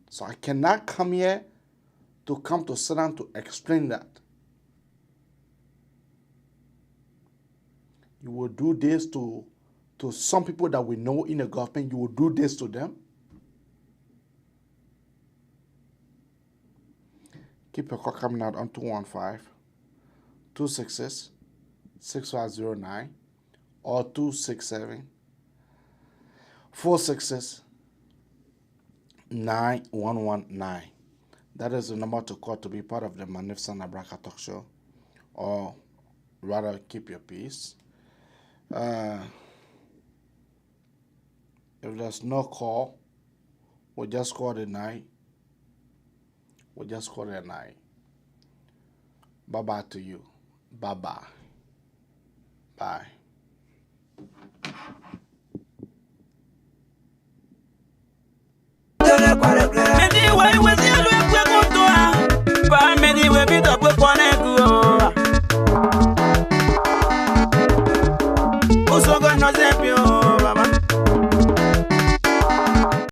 So I cannot come here to sit down to explain that. You will do this to some people that we know in the government. You will do this to them. Keep your call coming out on 215-266-6509 or 267-466-9119. That is the number to call to be part of the Magnificent Abraka Talk Show, or rather keep your peace. If there's no call, we'll just call the night. We'll just call it a night. Bye-bye to you. Bye-bye. Bye. Anyway, Usogo no zepio, baba.